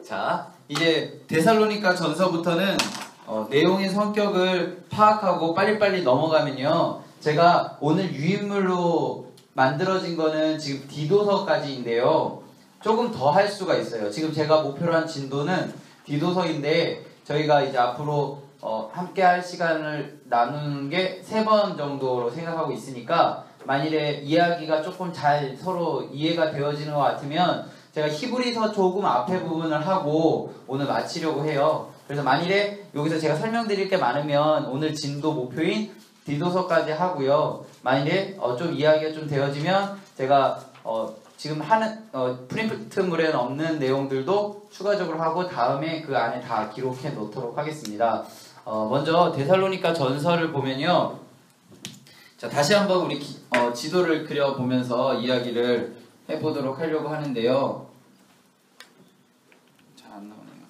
자, 이제 데살로니가 전서부터는 내용의 성격을 파악하고 빨리빨리 넘어가면요, 제가 오늘 유인물로 만들어진 거는 지금 디도서까지인데요, 조금 더 할 수가 있어요. 지금 제가 목표로 한 진도는 디도서인데 저희가 이제 앞으로 함께 할 시간을 나누는 게 3번 정도로 생각하고 있으니까, 만일에 이야기가 조금 잘 서로 이해가 되어지는 것 같으면 제가 히브리서 조금 앞에 부분을 하고 오늘 마치려고 해요. 그래서 만일에 여기서 제가 설명드릴 게 많으면 오늘 진도 목표인 디도서까지 하고요. 만일에 좀 이야기가 좀 되어지면 제가 지금 하는 프린트물에는 없는 내용들도 추가적으로 하고 다음에 그 안에 다 기록해 놓도록 하겠습니다. 먼저 데살로니가 전서를 보면요, 자, 다시 한번 우리 지도를 그려보면서 이야기를 해보도록 하려고 하는데요. 잘 안 나오네요.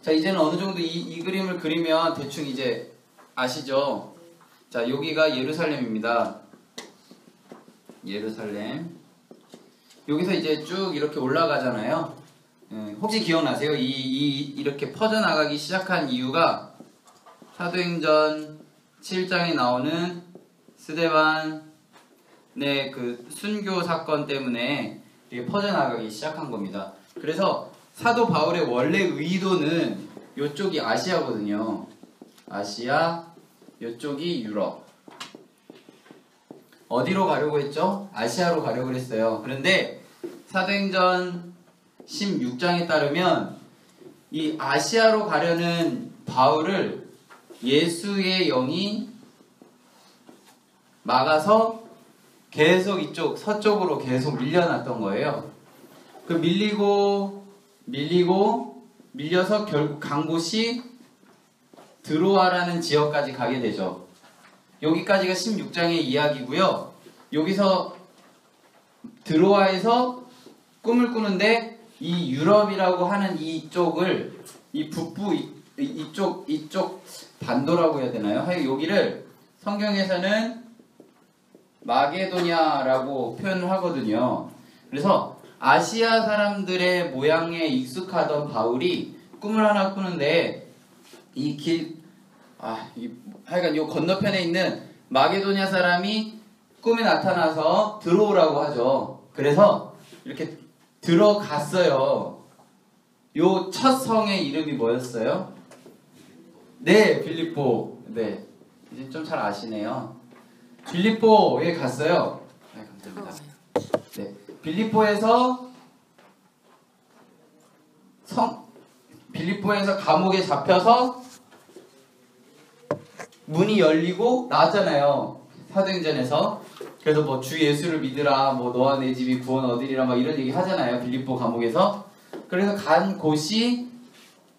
자, 이제는 어느 정도 이 그림을 그리면 대충 이제 아시죠? 자, 여기가 예루살렘입니다. 예루살렘. 여기서 이제 쭉 이렇게 올라가잖아요. 혹시 기억나세요? 이렇게 퍼져나가기 시작한 이유가 사도행전 7장에 나오는 스데반의 그 순교 사건 때문에 이렇게 퍼져나가기 시작한 겁니다. 그래서 사도 바울의 원래 의도는 이쪽이 아시아거든요. 아시아, 이쪽이 유럽. 어디로 가려고 했죠? 아시아로 가려고 했어요. 그런데 사도행전 16장에 따르면 이 아시아로 가려는 바울을 예수의 영이 막아서 계속 이쪽 서쪽으로 계속 밀려났던 거예요. 그 밀려서 결국 간 곳이 드로아라는 지역까지 가게 되죠. 여기까지가 16장의 이야기고요. 여기서 드로아에서 꿈을 꾸는데 이 유럽이라고 하는 이쪽을, 이 북부 이쪽 반도라고 해야 되나요? 하여간 여기를 성경에서는 마게도냐라고 표현을 하거든요. 그래서 아시아 사람들의 모양에 익숙하던 바울이 꿈을 하나 꾸는데 하여간 요 건너편에 있는 마게도냐 사람이 꿈에 나타나서 들어오라고 하죠. 그래서 이렇게 들어갔어요. 요 첫 성의 이름이 뭐였어요? 네, 빌립보. 네, 이제 좀 잘 아시네요. 빌립보에 갔어요. 네, 감사합니다. 네, 빌립보에서 감옥에 잡혀서 문이 열리고 나왔잖아요. 사도행전에서. 그래서 뭐 주 예수를 믿으라, 뭐 너와 내 집이 구원 얻으리라, 막 이런 얘기 하잖아요. 빌립보 감옥에서. 그래서 간 곳이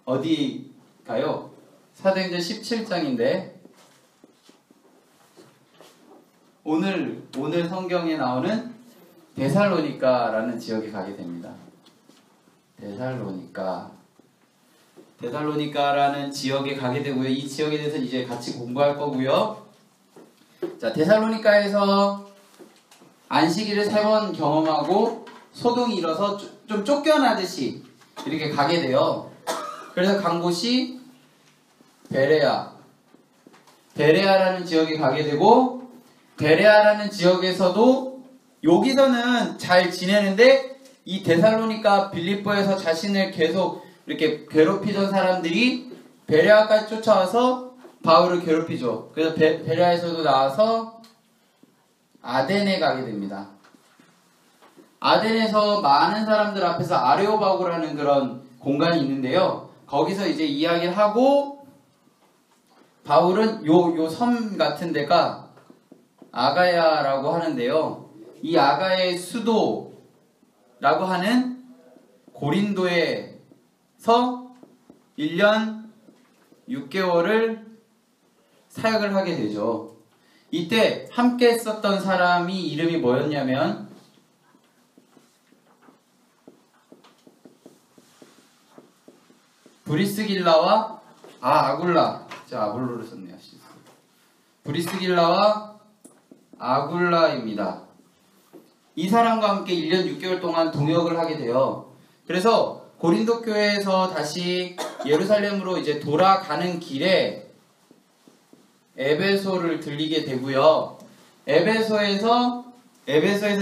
어디가요? 사도행전 17장인데 오늘 성경에 나오는 데살로니가라는 지역에 가게 됩니다. 데살로니가라는 지역에 가게 되고요. 이 지역에 대해서 이제 같이 공부할 거고요. 자, 데살로니가에서 안식일을 3번 경험하고 소동이 일어서 좀 쫓겨나듯이 이렇게 가게 돼요. 그래서 간 곳이 베레아라는 지역에 가게 되고, 베레아라는 지역에서도 여기서는 잘 지내는데 이 데살로니가 빌립보에서 자신을 계속 이렇게 괴롭히던 사람들이 베레아까지 쫓아와서 바울을 괴롭히죠. 그래서 베레아에서도 나와서 아덴에 가게 됩니다. 아덴에서 많은 사람들 앞에서 아레오바고라는 그런 공간이 있는데요. 거기서 이제 이야기를 하고, 바울은 요 섬 같은 데가 아가야라고 하는데요. 이 아가야의 수도라고 하는 고린도에서 1년 6개월을 사역을 하게 되죠. 이때 함께 했었던 사람이 이름이 뭐였냐면 브리스길라와 아굴라. 제가 아굴로를 썼네요. 브리스길라와 아굴라입니다. 이 사람과 함께 1년 6개월 동안 동역을 하게 돼요. 그래서 고린도 교회에서 다시 예루살렘으로 이제 돌아가는 길에 에베소를 들리게 되고요. 에베소에서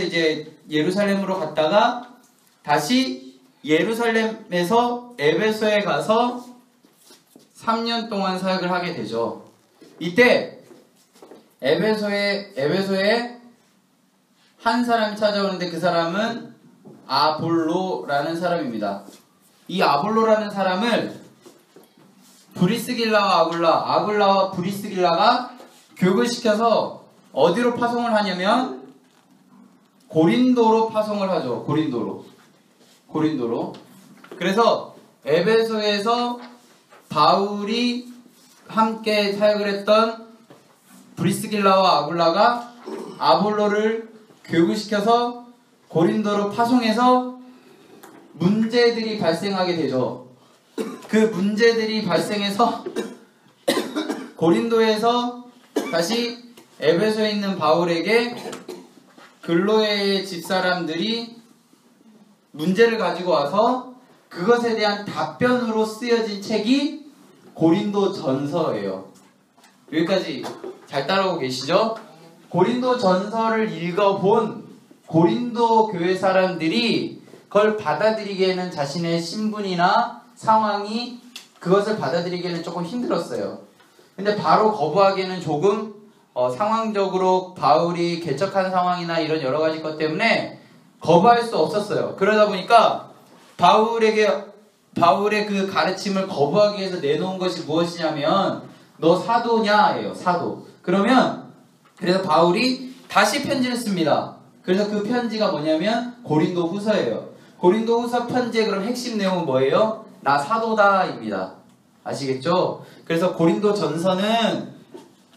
이제 예루살렘으로 갔다가 다시 예루살렘에서 에베소에 가서 3년 동안 사역을 하게 되죠. 이때 에베소에 한 사람이 찾아오는데 그 사람은 아볼로라는 사람입니다. 이 아볼로라는 사람을 브리스길라와 아굴라와 브리스길라가 교육을 시켜서 어디로 파송을 하냐면 고린도로 파송을 하죠. 고린도로. 그래서 에베소에서 바울이 함께 사역을 했던 브리스길라와 아굴라가 아볼로를 교육을 시켜서 고린도로 파송해서 문제들이 발생하게 되죠. 그 문제들이 발생해서 고린도에서 다시 에베소에 있는 바울에게 글로에의 집사람들이 문제를 가지고 와서 그것에 대한 답변으로 쓰여진 책이 고린도 전서예요. 여기까지 잘 따라오고 계시죠? 고린도 전서를 읽어본 고린도 교회 사람들이 그걸 받아들이기에는 자신의 신분이나 상황이 그것을 받아들이기에는 조금 힘들었어요. 근데 바로 거부하기에는 조금 상황적으로 바울이 개척한 상황이나 이런 여러 가지 것 때문에 거부할 수 없었어요. 그러다 보니까 바울의 그 가르침을 거부하기 위해서 내놓은 것이 무엇이냐면 너 사도냐예요. 사도. 그래서 바울이 다시 편지를 씁니다. 그래서 그 편지가 뭐냐면 고린도 후서예요. 고린도 후서 편지의 그럼 핵심 내용은 뭐예요? 나 사도다입니다. 아시겠죠? 그래서 고린도 전서는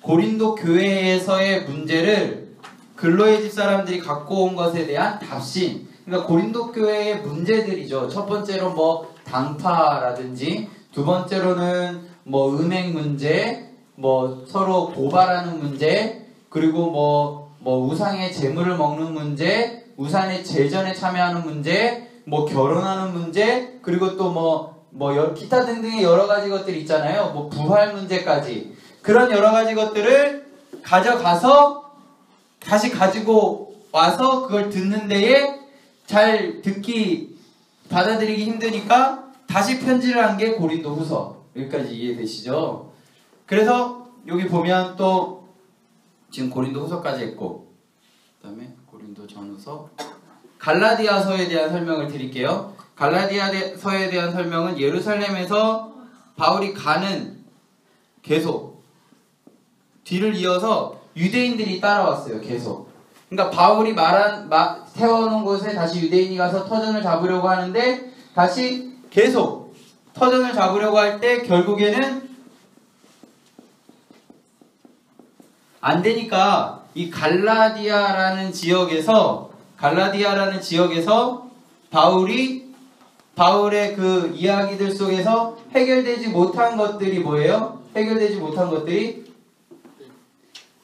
고린도 교회에서의 문제를 글로의 집사람들이 갖고 온 것에 대한 답신. 그러니까 고린도 교회의 문제들이죠. 첫 번째로 뭐 당파라든지, 두 번째로는 뭐 음행 문제, 뭐 서로 고발하는 문제, 그리고 뭐 우상의 재물을 먹는 문제, 우상의 제전에 참여하는 문제, 뭐 결혼하는 문제, 그리고 또 기타 등등의 여러 가지 것들이 있잖아요. 뭐 부활 문제까지. 그런 여러 가지 것들을 가져가서 다시 가지고 와서 그걸 듣는 데에 잘 받아들이기 힘드니까 다시 편지를 한 게 고린도 후서. 여기까지 이해되시죠? 그래서 여기 보면 또 지금 고린도 후서까지 했고, 그 다음에 고린도 전후서, 갈라디아서에 대한 설명을 드릴게요. 갈라디아서에 대한 설명은 예루살렘에서 바울이 가는 계속 뒤를 이어서 유대인들이 따라왔어요. 계속. 그러니까 바울이 세워놓은 곳에 다시 유대인이 가서 터전을 잡으려고 하는데 다시 계속 터전을 잡으려고 할 때 결국에는 안 되니까 이 갈라디아라는 지역에서 바울의 그 이야기들 속에서 해결되지 못한 것들이 뭐예요? 해결되지 못한 것들이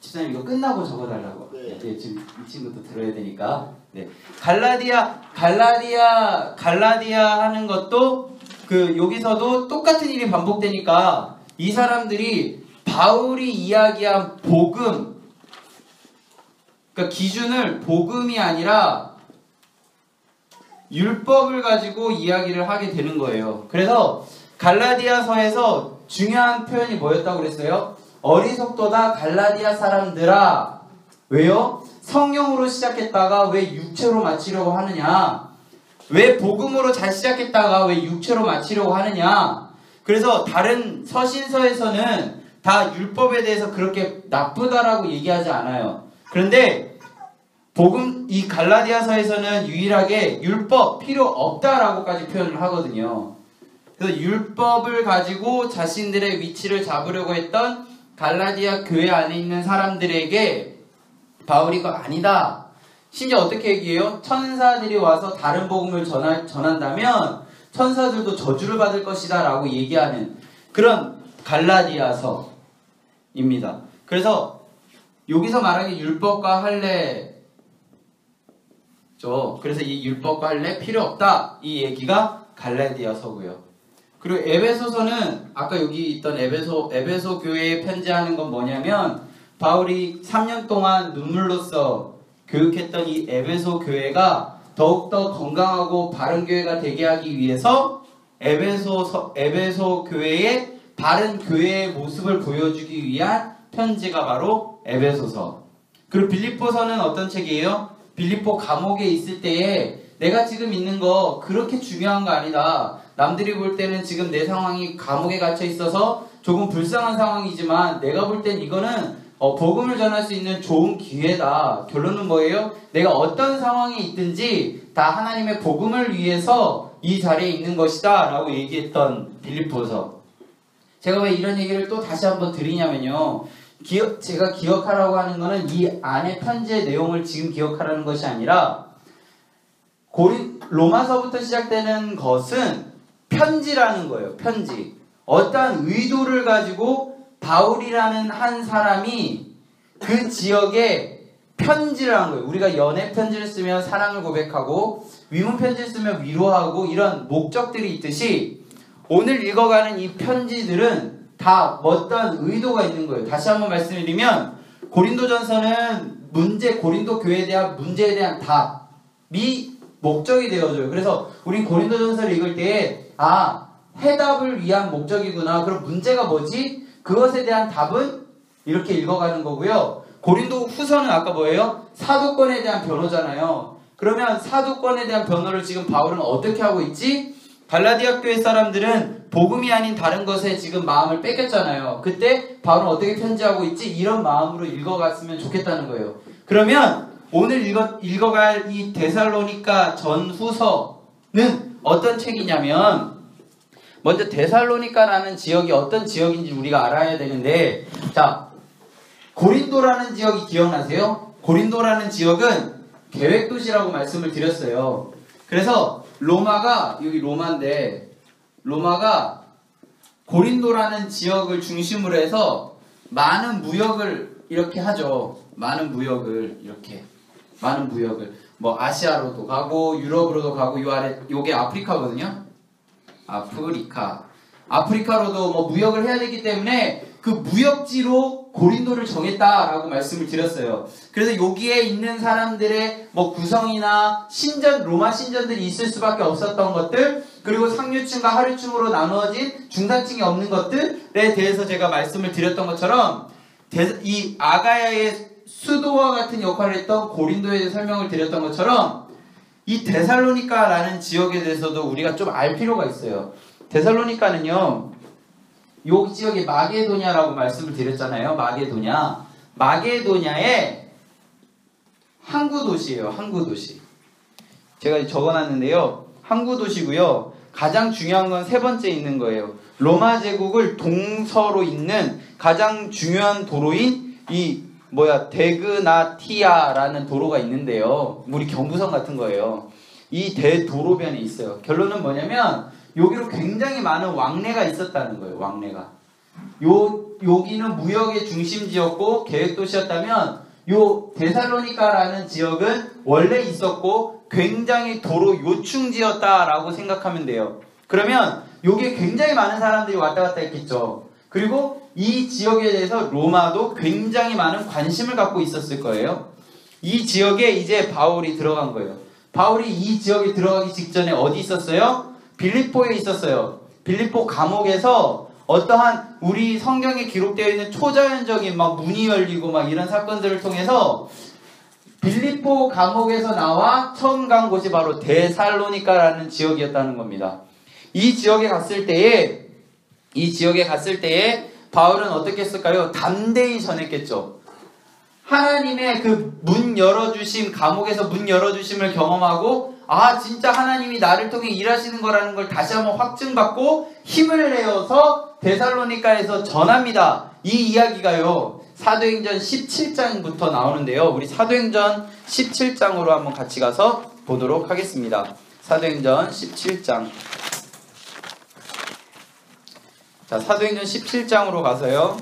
집사님 이거 끝나고 적어달라고. 네, 지금 이 친구도 들어야 되니까. 네. 갈라디아 하는 것도 여기서도 똑같은 일이 반복되니까 이 사람들이 바울이 이야기한 복음, 그러니까 기준을 복음이 아니라 율법을 가지고 이야기를 하게 되는 거예요. 그래서 갈라디아서에서 중요한 표현이 뭐였다고 그랬어요? 어리석도다 갈라디아 사람들아. 왜요? 성령으로 시작했다가 왜 육체로 마치려고 하느냐? 왜 복음으로 잘 시작했다가 왜 육체로 마치려고 하느냐? 그래서 다른 서신서에서는 다 율법에 대해서 그렇게 나쁘다라고 얘기하지 않아요. 그런데 이 갈라디아서에서는 유일하게 율법 필요 없다라고까지 표현을 하거든요. 그래서 율법을 가지고 자신들의 위치를 잡으려고 했던 갈라디아 교회 안에 있는 사람들에게 바울이 그거 아니다. 심지어 어떻게 얘기해요? 천사들이 와서 다른 복음을 전한다면 천사들도 저주를 받을 것이다 라고 얘기하는 그런 갈라디아서입니다. 그래서 여기서 말하기 율법과 할례 그래서 이 율법과 할례 필요 없다. 이 얘기가 갈라디아서고요. 그리고 에베소서는 아까 여기 있던 에베소 교회에 편지하는 건 뭐냐면 바울이 3년 동안 눈물로써 교육했던 이 에베소 교회가 더욱더 건강하고 바른 교회가 되게 하기 위해서 에베소 교회의 바른 교회의 모습을 보여주기 위한 편지가 바로 에베소서. 그리고 빌립보서는 어떤 책이에요? 빌립보 감옥에 있을 때에 내가 지금 있는 거 그렇게 중요한 거 아니다. 남들이 볼 때는 지금 내 상황이 감옥에 갇혀 있어서 조금 불쌍한 상황이지만 내가 볼 땐 이거는 복음을 전할 수 있는 좋은 기회다. 결론은 뭐예요? 내가 어떤 상황에 있든지 다 하나님의 복음을 위해서 이 자리에 있는 것이다 라고 얘기했던 빌립보서. 제가 왜 이런 얘기를 또 다시 한번 드리냐면요, 제가 기억하라고 하는 거는 이 안에 편지의 내용을 지금 기억하라는 것이 아니라 로마서부터 시작되는 것은 편지라는 거예요. 편지. 어떠한 의도를 가지고 바울이라는 한 사람이 그 지역에 편지를 한 거예요. 우리가 연애 편지를 쓰면 사랑을 고백하고 위문 편지를 쓰면 위로하고 이런 목적들이 있듯이 오늘 읽어가는 이 편지들은 다 어떠한 의도가 있는 거예요. 다시 한번 말씀드리면 고린도전서는 고린도 교회에 대한 문제에 대한 답이 목적이 되어줘요. 그래서 우린 고린도전서를 읽을 때에 해답을 위한 목적이구나. 그럼 문제가 뭐지? 그것에 대한 답은 이렇게 읽어가는 거고요. 고린도 후서는 아까 뭐예요? 사도권에 대한 변호잖아요. 그러면 사도권에 대한 변호를 지금 바울은 어떻게 하고 있지? 갈라디아 교회 사람들은 복음이 아닌 다른 것에 지금 마음을 뺏겼잖아요. 그때 바울은 어떻게 편지하고 있지? 이런 마음으로 읽어갔으면 좋겠다는 거예요. 그러면 오늘 읽어갈 이 데살로니가 전후서는 어떤 책이냐면, 먼저 데살로니가라는 지역이 어떤 지역인지 우리가 알아야 되는데, 자, 고린도라는 지역이 기억나세요? 고린도라는 지역은 계획도시라고 말씀을 드렸어요. 그래서 여기 로마인데, 로마가 고린도라는 지역을 중심으로 해서 많은 무역을 이렇게 하죠. 많은 무역을. 뭐 아시아로도 가고 유럽으로도 가고 요 아래 요게 아프리카거든요. 아프리카로도 뭐 무역을 해야 되기 때문에 그 무역지로 고린도를 정했다라고 말씀을 드렸어요. 그래서 여기에 있는 사람들의 뭐 구성이나 로마 신전들이 있을 수밖에 없었던 것들, 그리고 상류층과 하류층으로 나누어진 중산층이 없는 것들에 대해서 제가 말씀을 드렸던 것처럼 이 아가야의 수도와 같은 역할을 했던 고린도에 대해 설명을 드렸던 것처럼 이 데살로니가라는 지역에 대해서도 우리가 좀 알 필요가 있어요. 데살로니가는요, 요 지역이 마게도냐라고 말씀을 드렸잖아요. 마게도냐의 항구 도시예요. 항구 도시. 제가 적어놨는데요. 항구 도시고요. 가장 중요한 건 세 번째 있는 거예요. 로마 제국을 동서로 잇는 가장 중요한 도로인 데그나티아라는 도로가 있는데요. 우리 경부선 같은 거예요. 이 대도로변에 있어요. 결론은 뭐냐면 여기로 굉장히 많은 왕래가 있었다는 거예요. 왕래가. 여기는 무역의 중심지였고 계획도시였다면 요 데살로니가라는 지역은 원래 있었고 굉장히 도로 요충지였다라고 생각하면 돼요. 그러면 여기에 굉장히 많은 사람들이 왔다 갔다 했겠죠. 그리고 이 지역에 대해서 로마도 굉장히 많은 관심을 갖고 있었을 거예요. 이 지역에 이제 바울이 들어간 거예요. 바울이 이 지역에 들어가기 직전에 어디 있었어요? 빌립보에 있었어요. 빌립보 감옥에서 어떠한 우리 성경에 기록되어 있는 초자연적인 문이 열리고 이런 사건들을 통해서 빌립보 감옥에서 나와 처음 간 곳이 바로 데살로니가라는 지역이었다는 겁니다. 이 지역에 갔을 때에 바울은 어떻게 했을까요? 담대히 전했겠죠. 하나님의 그 문 열어주심, 감옥에서 문 열어주심을 경험하고 진짜 하나님이 나를 통해 일하시는 거라는 걸 다시 한번 확증받고 힘을 내어서 데살로니가에서 전합니다. 이 이야기가요, 사도행전 17장부터 나오는데요. 우리 사도행전 17장으로 한번 같이 가서 보도록 하겠습니다. 사도행전 17장. 자, 사도행전 17장으로 가서요.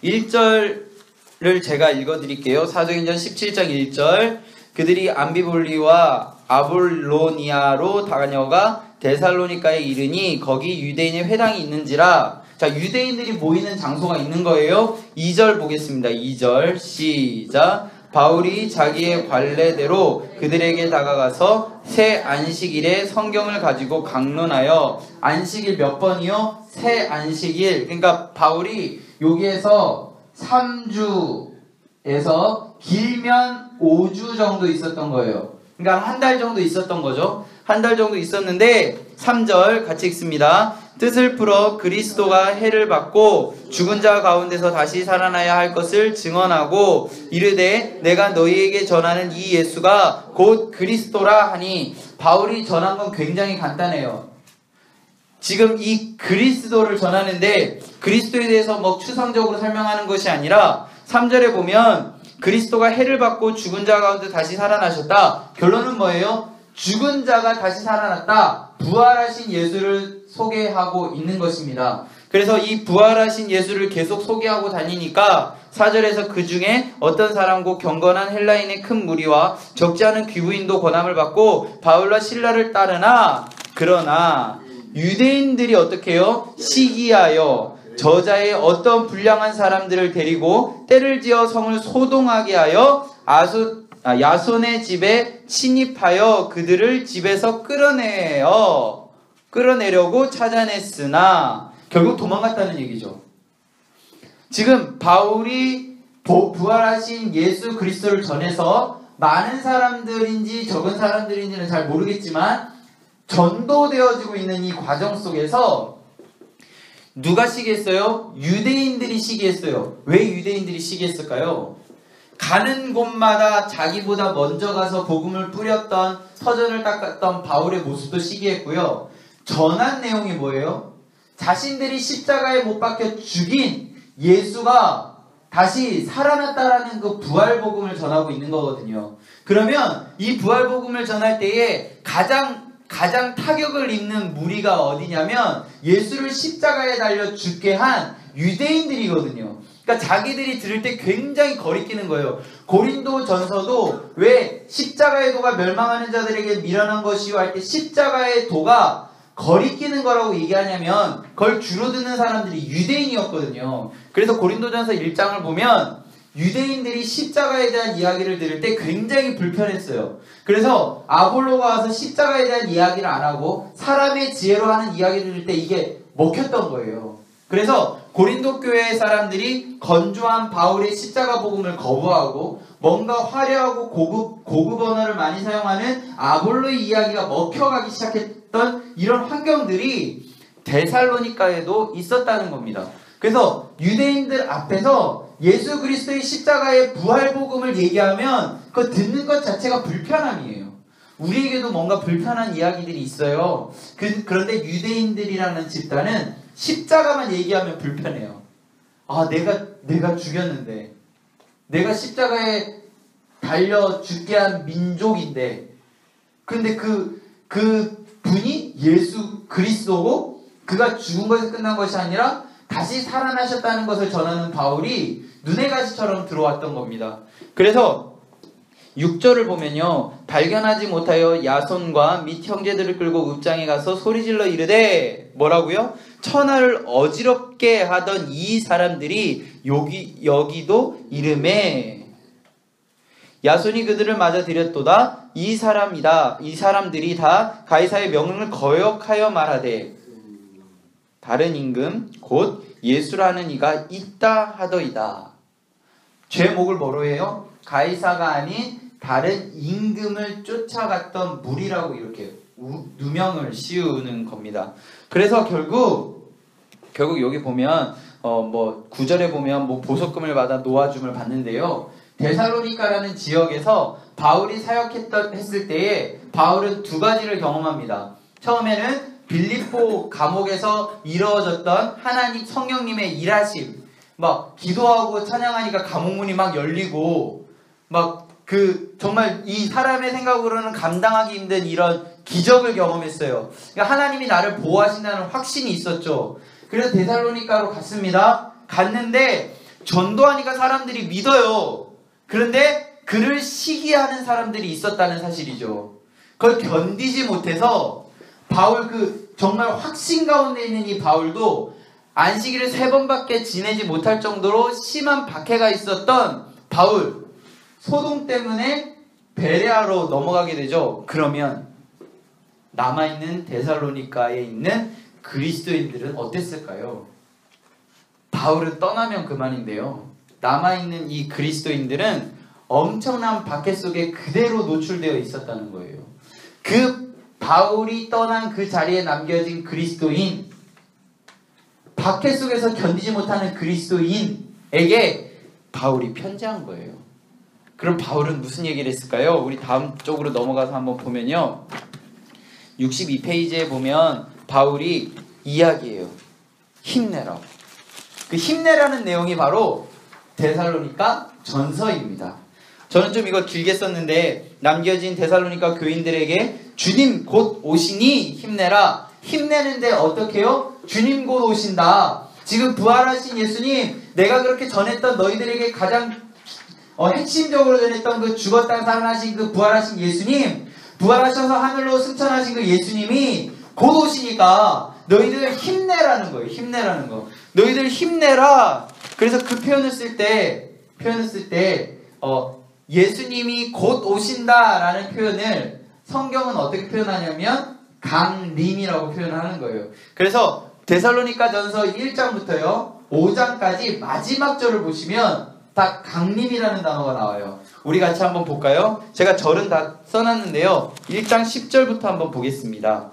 1절을 제가 읽어드릴게요. 사도행전 17장 1절. 그들이 암비볼리와 아볼로니아로 다녀가 데살로니카에 이르니 거기 유대인의 회당이 있는지라. 자, 유대인들이 모이는 장소가 있는 거예요. 2절 보겠습니다. 2절 시작. 바울이 자기의 관례대로 그들에게 다가가서 새 안식일에 성경을 가지고 강론하여. 안식일 몇 번이요? 새 안식일. 그러니까 바울이 여기에서 3주에서 길면 5주 정도 있었던 거예요. 그러니까 한 달 정도 있었던 거죠. 한 달 정도 있었는데 3절 같이 읽습니다. 뜻을 풀어 그리스도가 해를 받고 죽은 자 가운데서 다시 살아나야 할 것을 증언하고 이르되 내가 너희에게 전하는 이 예수가 곧 그리스도라 하니. 바울이 전한 건 굉장히 간단해요. 지금 이 그리스도를 전하는데 그리스도에 대해서 뭐 추상적으로 설명하는 것이 아니라 3절에 보면 그리스도가 해를 받고 죽은 자 가운데 다시 살아나셨다. 결론은 뭐예요? 죽은 자가 다시 살아났다. 부활하신 예수를 소개하고 있는 것입니다. 그래서 이 부활하신 예수를 계속 소개하고 다니니까 4절에서 그 중에 어떤 사람고 경건한 헬라인의 큰 무리와 적지 않은 귀부인도 권함을 받고 바울과 실라를 따르나. 그러나 유대인들이 어떻게 해요? 시기하여 저자의 어떤 불량한 사람들을 데리고 때를 지어 성을 소동하게 하여 야손의 집에 침입하여 그들을 집에서 끌어내려고 찾아냈으나 결국 도망갔다는 얘기죠. 지금 바울이 부활하신 예수 그리스도를 전해서 많은 사람들인지 적은 사람들인지는 잘 모르겠지만 전도되어지고 있는 이 과정 속에서 누가 시기했어요? 유대인들이 시기했어요. 왜 유대인들이 시기했을까요? 가는 곳마다 자기보다 먼저 가서 복음을 뿌렸던, 터전을 닦았던 바울의 모습도 시기했고요. 전한 내용이 뭐예요? 자신들이 십자가에 못 박혀 죽인 예수가 다시 살아났다라는 그 부활복음을 전하고 있는 거거든요. 그러면 이 부활복음을 전할 때에 가장 타격을 입는 무리가 어디냐면 예수를 십자가에 달려 죽게 한 유대인들이거든요. 그러니까 자기들이 들을 때 굉장히 거리끼는 거예요. 고린도 전서도 왜 십자가의 도가 멸망하는 자들에게 미련한 것이요 할 때 십자가의 도가 거리끼는 거라고 얘기하냐면 그걸 주로 듣는 사람들이 유대인이었거든요. 그래서 고린도전서 1장을 보면 유대인들이 십자가에 대한 이야기를 들을 때 굉장히 불편했어요. 그래서 아볼로가 와서 십자가에 대한 이야기를 안 하고 사람의 지혜로 하는 이야기를 들을 때 이게 먹혔던 거예요. 그래서 고린도 교회의 사람들이 건조한 바울의 십자가 복음을 거부하고 뭔가 화려하고 고급 언어를 많이 사용하는 아볼로의 이야기가 먹혀가기 시작했던 이런 환경들이 데살로니가에도 있었다는 겁니다. 그래서 유대인들 앞에서 예수 그리스도의 십자가의 부활 복음을 얘기하면 그거 듣는 것 자체가 불편함이에요. 우리에게도 뭔가 불편한 이야기들이 있어요. 그런데 유대인들이라는 집단은 십자가만 얘기하면 불편해요. 아, 내가 죽였는데, 내가 십자가에 달려 죽게 한 민족인데, 근데 그 분이 예수 그리스도고 그가 죽은 것에서 끝난 것이 아니라 다시 살아나셨다는 것을 전하는 바울이 눈의 가시처럼 들어왔던 겁니다. 그래서 6절을 보면요, 발견하지 못하여 야손과 및 형제들을 끌고 읍장에 가서 소리질러 이르되 뭐라고요? 천하를 어지럽게 하던 이 사람들이 여기도 이름에 야손이 그들을 맞아 들였도다. 이 사람들이 다 가이사의 명령을 거역하여 말하되 다른 임금 곧 예수라는 이가 있다 하더이다. 죄목을 뭐로 해요? 가이사가 아닌 다른 임금을 쫓아갔던 무리라고 이렇게 누명을 씌우는 겁니다. 그래서 결국 여기 보면 9절에 보면 보석금을 받아 놓아줌을 받는데요. 데살로니가라는 지역에서 바울이 사역했을 때에 바울은 두 가지를 경험합니다. 처음에는 빌립보 감옥에서 이루어졌던 하나님 성령님의 일하심, 기도하고 찬양하니까 감옥문이 막 열리고 정말 이 사람의 생각으로는 감당하기 힘든 이런 기적을 경험했어요. 그러니까 하나님이 나를 보호하신다는 확신이 있었죠. 그래서 데살로니가로 갔습니다. 갔는데 전도하니까 사람들이 믿어요. 그런데 그를 시기하는 사람들이 있었다는 사실이죠. 그걸 견디지 못해서 바울 정말 확신 가운데 있는 이 바울도 안식일을 3번밖에 지내지 못할 정도로 심한 박해가 있었던 바울, 소동 때문에 베레아로 넘어가게 되죠. 그러면 남아있는 데살로니가에 있는 그리스도인들은 어땠을까요? 바울은 떠나면 그만인데요. 남아있는 이 그리스도인들은 엄청난 박해 속에 그대로 노출되어 있었다는 거예요. 그 바울이 떠난 그 자리에 남겨진 그리스도인, 박해 속에서 견디지 못하는 그리스도인에게 바울이 편지한 거예요. 그럼 바울은 무슨 얘기를 했을까요? 우리 다음 쪽으로 넘어가서 한번 보면요. 62페이지에 보면 바울이 이야기해요. 힘내라. 그 힘내라는 내용이 바로 데살로니가 전서입니다. 저는 좀 이거 길게 썼는데 남겨진 데살로니가 교인들에게 주님 곧 오시니 힘내라. 힘내는데 어떻게 해요? 주님 곧 오신다. 지금 부활하신 예수님, 내가 그렇게 전했던 너희들에게 가장 핵심적으로 전했던 그 죽었다 살아나신 그 부활하신 예수님, 부활하셔서 하늘로 승천하신 그 예수님이 곧 오시니까 너희들 힘내라는 거예요. 힘내라는 거. 너희들 힘내라. 그래서 그 표현을 쓸 때 예수님이 곧 오신다라는 표현을 성경은 어떻게 표현하냐면 강림이라고 표현하는 거예요. 그래서 데살로니가 전서 1장부터요 5장까지 마지막 절을 보시면 다 강림이라는 단어가 나와요. 우리 같이 한번 볼까요? 제가 절은 다 써놨는데요. 1장 10절부터 한번 보겠습니다.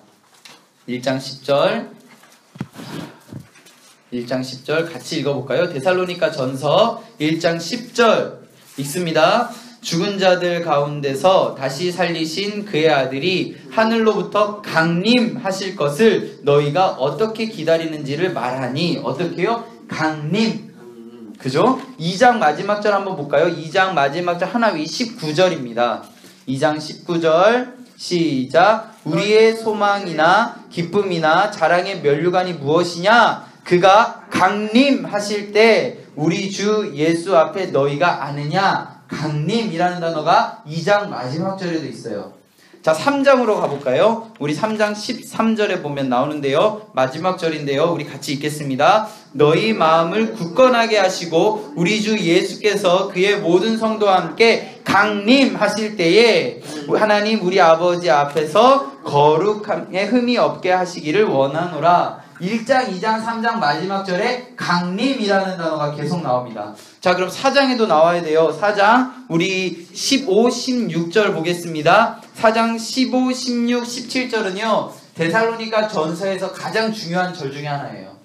1장 10절 같이 읽어볼까요? 데살로니가 전서 1장 10절 읽습니다. 죽은 자들 가운데서 다시 살리신 그의 아들이 하늘로부터 강림하실 것을 너희가 어떻게 기다리는지를 말하니. 어떻게요? 강림. 그죠? 2장 마지막 절 한번 볼까요? 2장 마지막 절 하나위 19절입니다. 2장 19절 시작. 우리의 소망이나 기쁨이나 자랑의 면류관이 무엇이냐? 그가 강림하실 때 우리 주 예수 앞에 너희가 아느냐? 강림이라는 단어가 2장 마지막 절에도 있어요. 자, 3장으로 가볼까요? 우리 3장 13절에 보면 나오는데요. 마지막 절인데요. 우리 같이 읽겠습니다. 너희 마음을 굳건하게 하시고 우리 주 예수께서 그의 모든 성도와 함께 강림하실 때에 하나님 우리 아버지 앞에서 거룩함에 흠이 없게 하시기를 원하노라. 1장, 2장, 3장 마지막 절에 강림이라는 단어가 계속 나옵니다. 자, 그럼 4장에도 나와야 돼요. 4장 우리 15, 16절 보겠습니다. 4장 15, 16, 17절은요 데살로니가 전서에서 가장 중요한 절 중에 하나예요.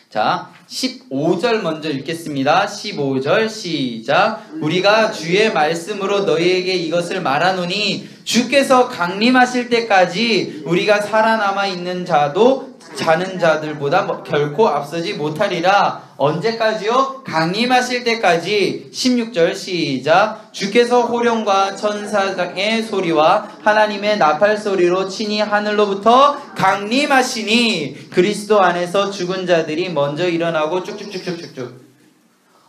자, 15절 먼저 읽겠습니다. 15절 시작. 우리가 주의 말씀으로 너희에게 이것을 말하노니 주께서 강림하실 때까지 우리가 살아남아 있는 자도 자는 자들보다 결코 앞서지 못하리라. 언제까지요? 강림하실 때까지. 16절 시작. 주께서 호령과 천사장의 소리와 하나님의 나팔 소리로 친히 하늘로부터 강림하시니 그리스도 안에서 죽은 자들이 먼저 일어나고 쭉쭉쭉쭉쭉쭉.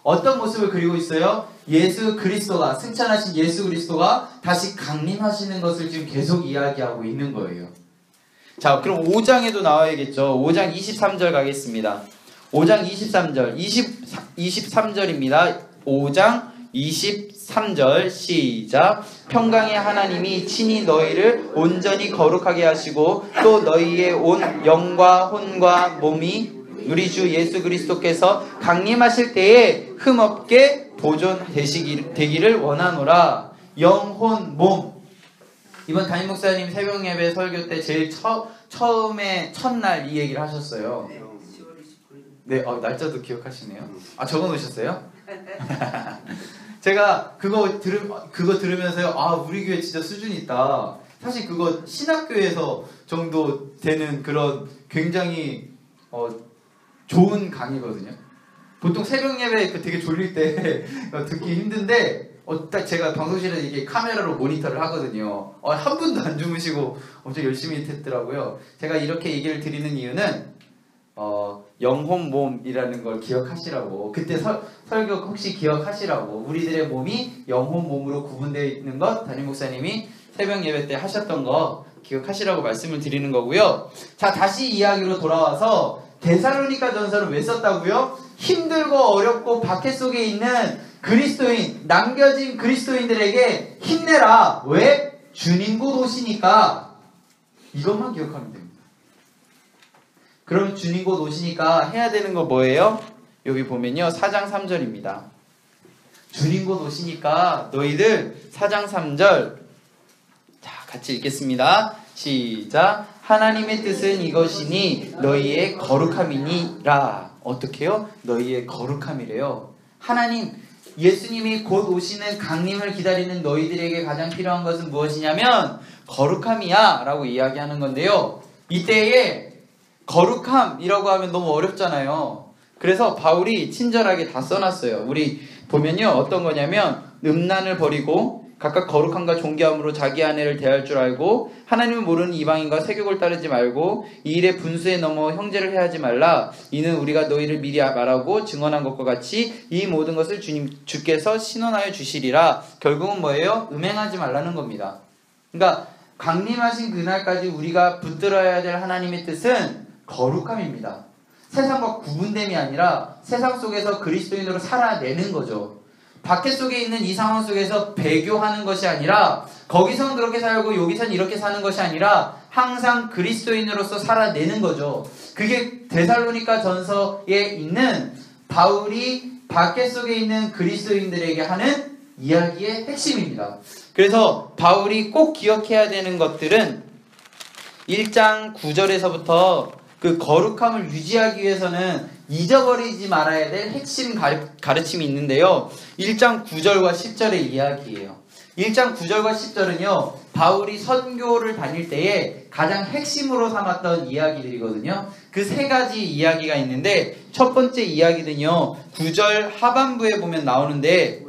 어떤 모습을 그리고 있어요? 예수 그리스도가, 승천하신 예수 그리스도가 다시 강림하시는 것을 지금 계속 이야기하고 있는 거예요. 자, 그럼 5장에도 나와야겠죠. 5장 23절 가겠습니다. 5장 23절 23절입니다. 5장 23절 시작. 평강의 하나님이 친히 너희를 온전히 거룩하게 하시고 또 너희의 온 영과 혼과 몸이 우리 주 예수 그리스도께서 강림하실 때에 흠없게 보존되기를 원하노라. 영혼 몸. 이번 담임 목사님 새벽 예배 설교 때 제일 처음에 첫날 이 얘기를 하셨어요. 네, 날짜도 기억하시네요. 아, 적어놓으셨어요? 제가 그거 들으면서요. 아, 우리 교회 진짜 수준 있다. 사실 그거 신학교에서 정도 되는 그런 굉장히 좋은 강의거든요. 보통 새벽 예배 되게 졸릴 때 듣기 힘든데 딱 제가 방송실에서 이게 카메라로 모니터를 하거든요. 한 분도 안 주무시고 엄청 열심히 듣더라고요. 제가 이렇게 얘기를 드리는 이유는 영혼 몸이라는 걸 기억하시라고. 그때 설교 혹시 기억하시라고. 우리들의 몸이 영혼 몸으로 구분되어 있는 것 담임 목사님이 새벽 예배 때 하셨던 거 기억하시라고 말씀을 드리는 거고요. 자, 다시 이야기로 돌아와서 데살로니가 전서를 왜 썼다고요? 힘들고 어렵고 박해 속에 있는 그리스도인, 남겨진 그리스도인들에게 힘내라. 왜? 주님 곧 오시니까. 이것만 기억하면 됩니다. 그럼 주님 곧 오시니까 해야 되는 거 뭐예요? 여기 보면요, 4장 3절입니다. 주님 곧 오시니까 너희들 4장 3절, 자, 같이 읽겠습니다. 시작. 하나님의 뜻은 이것이니 너희의 거룩함이니라. 어떻게요? 너희의 거룩함이래요. 하나님, 예수님이 곧 오시는 강림을 기다리는 너희들에게 가장 필요한 것은 무엇이냐면 거룩함이야 라고 이야기하는 건데요. 이때에 거룩함이라고 하면 너무 어렵잖아요. 그래서 바울이 친절하게 다 써놨어요. 우리 보면요, 어떤 거냐면 음란을 버리고 각각 거룩함과 존귀함으로 자기 아내를 대할 줄 알고 하나님을 모르는 이방인과 세욕을 따르지 말고 이 일에 분수에 넘어 형제를 해하지 말라. 이는 우리가 너희를 미리 말하고 증언한 것과 같이 이 모든 것을 주께서 신원하여 주시리라. 결국은 뭐예요? 음행하지 말라는 겁니다. 그러니까 강림하신 그날까지 우리가 붙들어야 될 하나님의 뜻은 거룩함입니다. 세상과 구분됨이 아니라 세상 속에서 그리스도인으로 살아내는 거죠. 박해 속에 있는 이 상황 속에서 배교하는 것이 아니라 거기선 그렇게 살고 여기선 이렇게 사는 것이 아니라 항상 그리스도인으로서 살아내는 거죠. 그게 데살로니가 전서에 있는 바울이 박해 속에 있는 그리스도인들에게 하는 이야기의 핵심입니다. 그래서 바울이 꼭 기억해야 되는 것들은 1장 9절에서부터 그 거룩함을 유지하기 위해서는 잊어버리지 말아야 될 핵심 가르침이 있는데요. 1장 9절과 10절의 이야기예요. 1장 9절과 10절은요, 바울이 선교를 다닐 때에 가장 핵심으로 삼았던 이야기들이거든요. 그 세 가지 이야기가 있는데 첫 번째 이야기는요, 9절 하반부에 보면 나오는데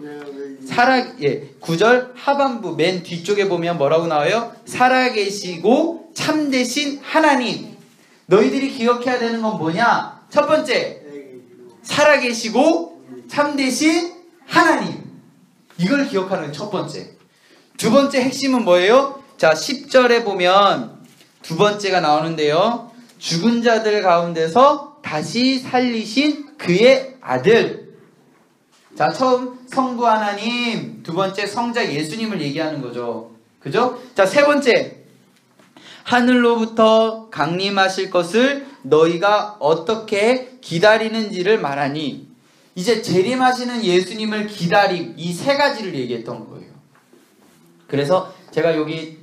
9절 하반부 맨 뒤쪽에 보면 뭐라고 나와요? 살아계시고 참되신 하나님. 너희들이 기억해야 되는 건 뭐냐? 첫 번째, 살아계시고 참되신 하나님. 이걸 기억하는 첫 번째. 두 번째 핵심은 뭐예요? 자, 10절에 보면 두 번째가 나오는데요. 죽은 자들 가운데서 다시 살리신 그의 아들. 자, 처음 성부 하나님, 두 번째 성자 예수님을 얘기하는 거죠. 그죠? 자, 세 번째, 하늘로부터 강림하실 것을 너희가 어떻게 기다리는지를 말하니. 이제 재림하시는 예수님을 기다림, 이 세 가지를 얘기했던 거예요. 그래서 제가 여기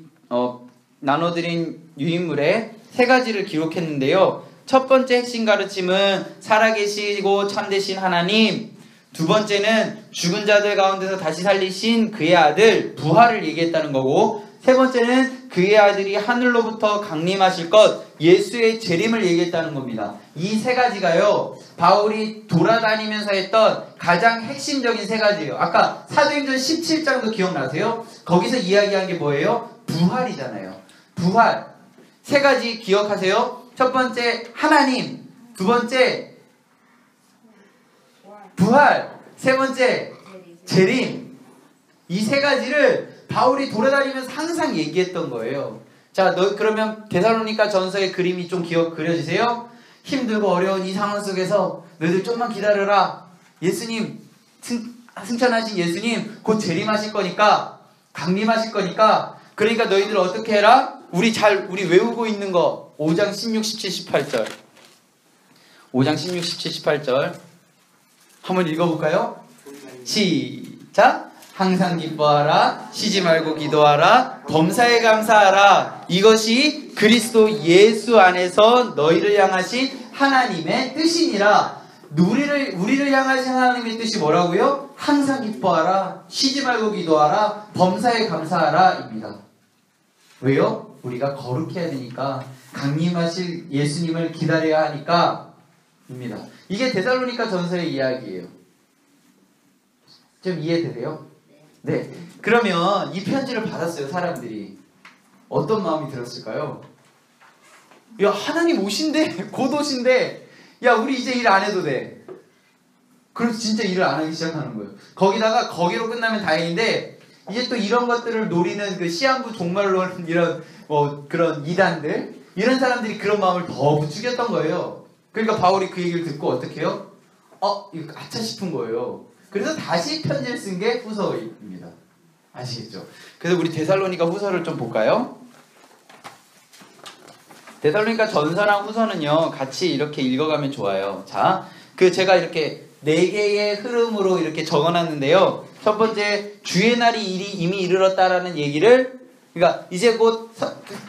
나눠드린 유인물에 세 가지를 기록했는데요. 첫 번째 핵심 가르침은 살아계시고 참되신 하나님, 두 번째는 죽은 자들 가운데서 다시 살리신 그의 아들, 부활을 얘기했다는 거고, 세 번째는 그의 아들이 하늘로부터 강림하실 것, 예수의 재림을 얘기했다는 겁니다. 이 세 가지가요, 바울이 돌아다니면서 했던 가장 핵심적인 세 가지예요. 아까 사도행전 17장도 기억나세요? 거기서 이야기한 게 뭐예요? 부활이잖아요. 부활. 세 가지 기억하세요? 첫 번째 하나님, 두 번째 부활, 세 번째 재림. 이 세 가지를 바울이 돌아다니면서 항상 얘기했던 거예요. 자, 그러면 데살로니가 전서의 그림이 좀 그려지세요? 힘들고 어려운 이 상황 속에서 너희들 좀만 기다려라. 예수님, 승천하신 예수님 곧 재림하실 거니까, 강림하실 거니까, 그러니까 너희들 어떻게 해라? 우리 외우고 있는 거 5장 16, 17, 18절 5장 16, 17, 18절 한번 읽어볼까요? 시작! 항상 기뻐하라, 쉬지 말고 기도하라, 범사에 감사하라. 이것이 그리스도 예수 안에서 너희를 향하신 하나님의 뜻이니라. 우리를 향하신 하나님의 뜻이 뭐라고요? 항상 기뻐하라, 쉬지 말고 기도하라, 범사에 감사하라 입니다. 왜요? 우리가 거룩해야 되니까, 강림하실 예수님을 기다려야 하니까 입니다. 이게 데살로니가 전서의 이야기예요. 좀 이해되세요? 네. 그러면 이 편지를 받았어요, 사람들이. 어떤 마음이 들었을까요? 야, 하나님 오신대, 곧 오신대. 야 우리 이제 일 안 해도 돼. 그래서 진짜 일을 안 하기 시작하는 거예요. 거기다가 거기로 끝나면 다행인데 이제 또 이런 것들을 노리는 그 시한부 종말론 이런 그런 이단들 이런 사람들이 그런 마음을 더 부추겼던 거예요. 그러니까 바울이 그 얘기를 듣고 어떻게 해요? 이거 아차 싶은 거예요. 그래서 다시 편지를 쓴 게 후서입니다. 아시겠죠? 그래서 우리 데살로니가 후서를 좀 볼까요? 데살로니가 전서랑 후서는요 같이 이렇게 읽어가면 좋아요. 자, 제가 이렇게 4개의 흐름으로 이렇게 적어놨는데요. 첫 번째, 주의 날이 이미 이르렀다라는 얘기를, 그러니까 이제 곧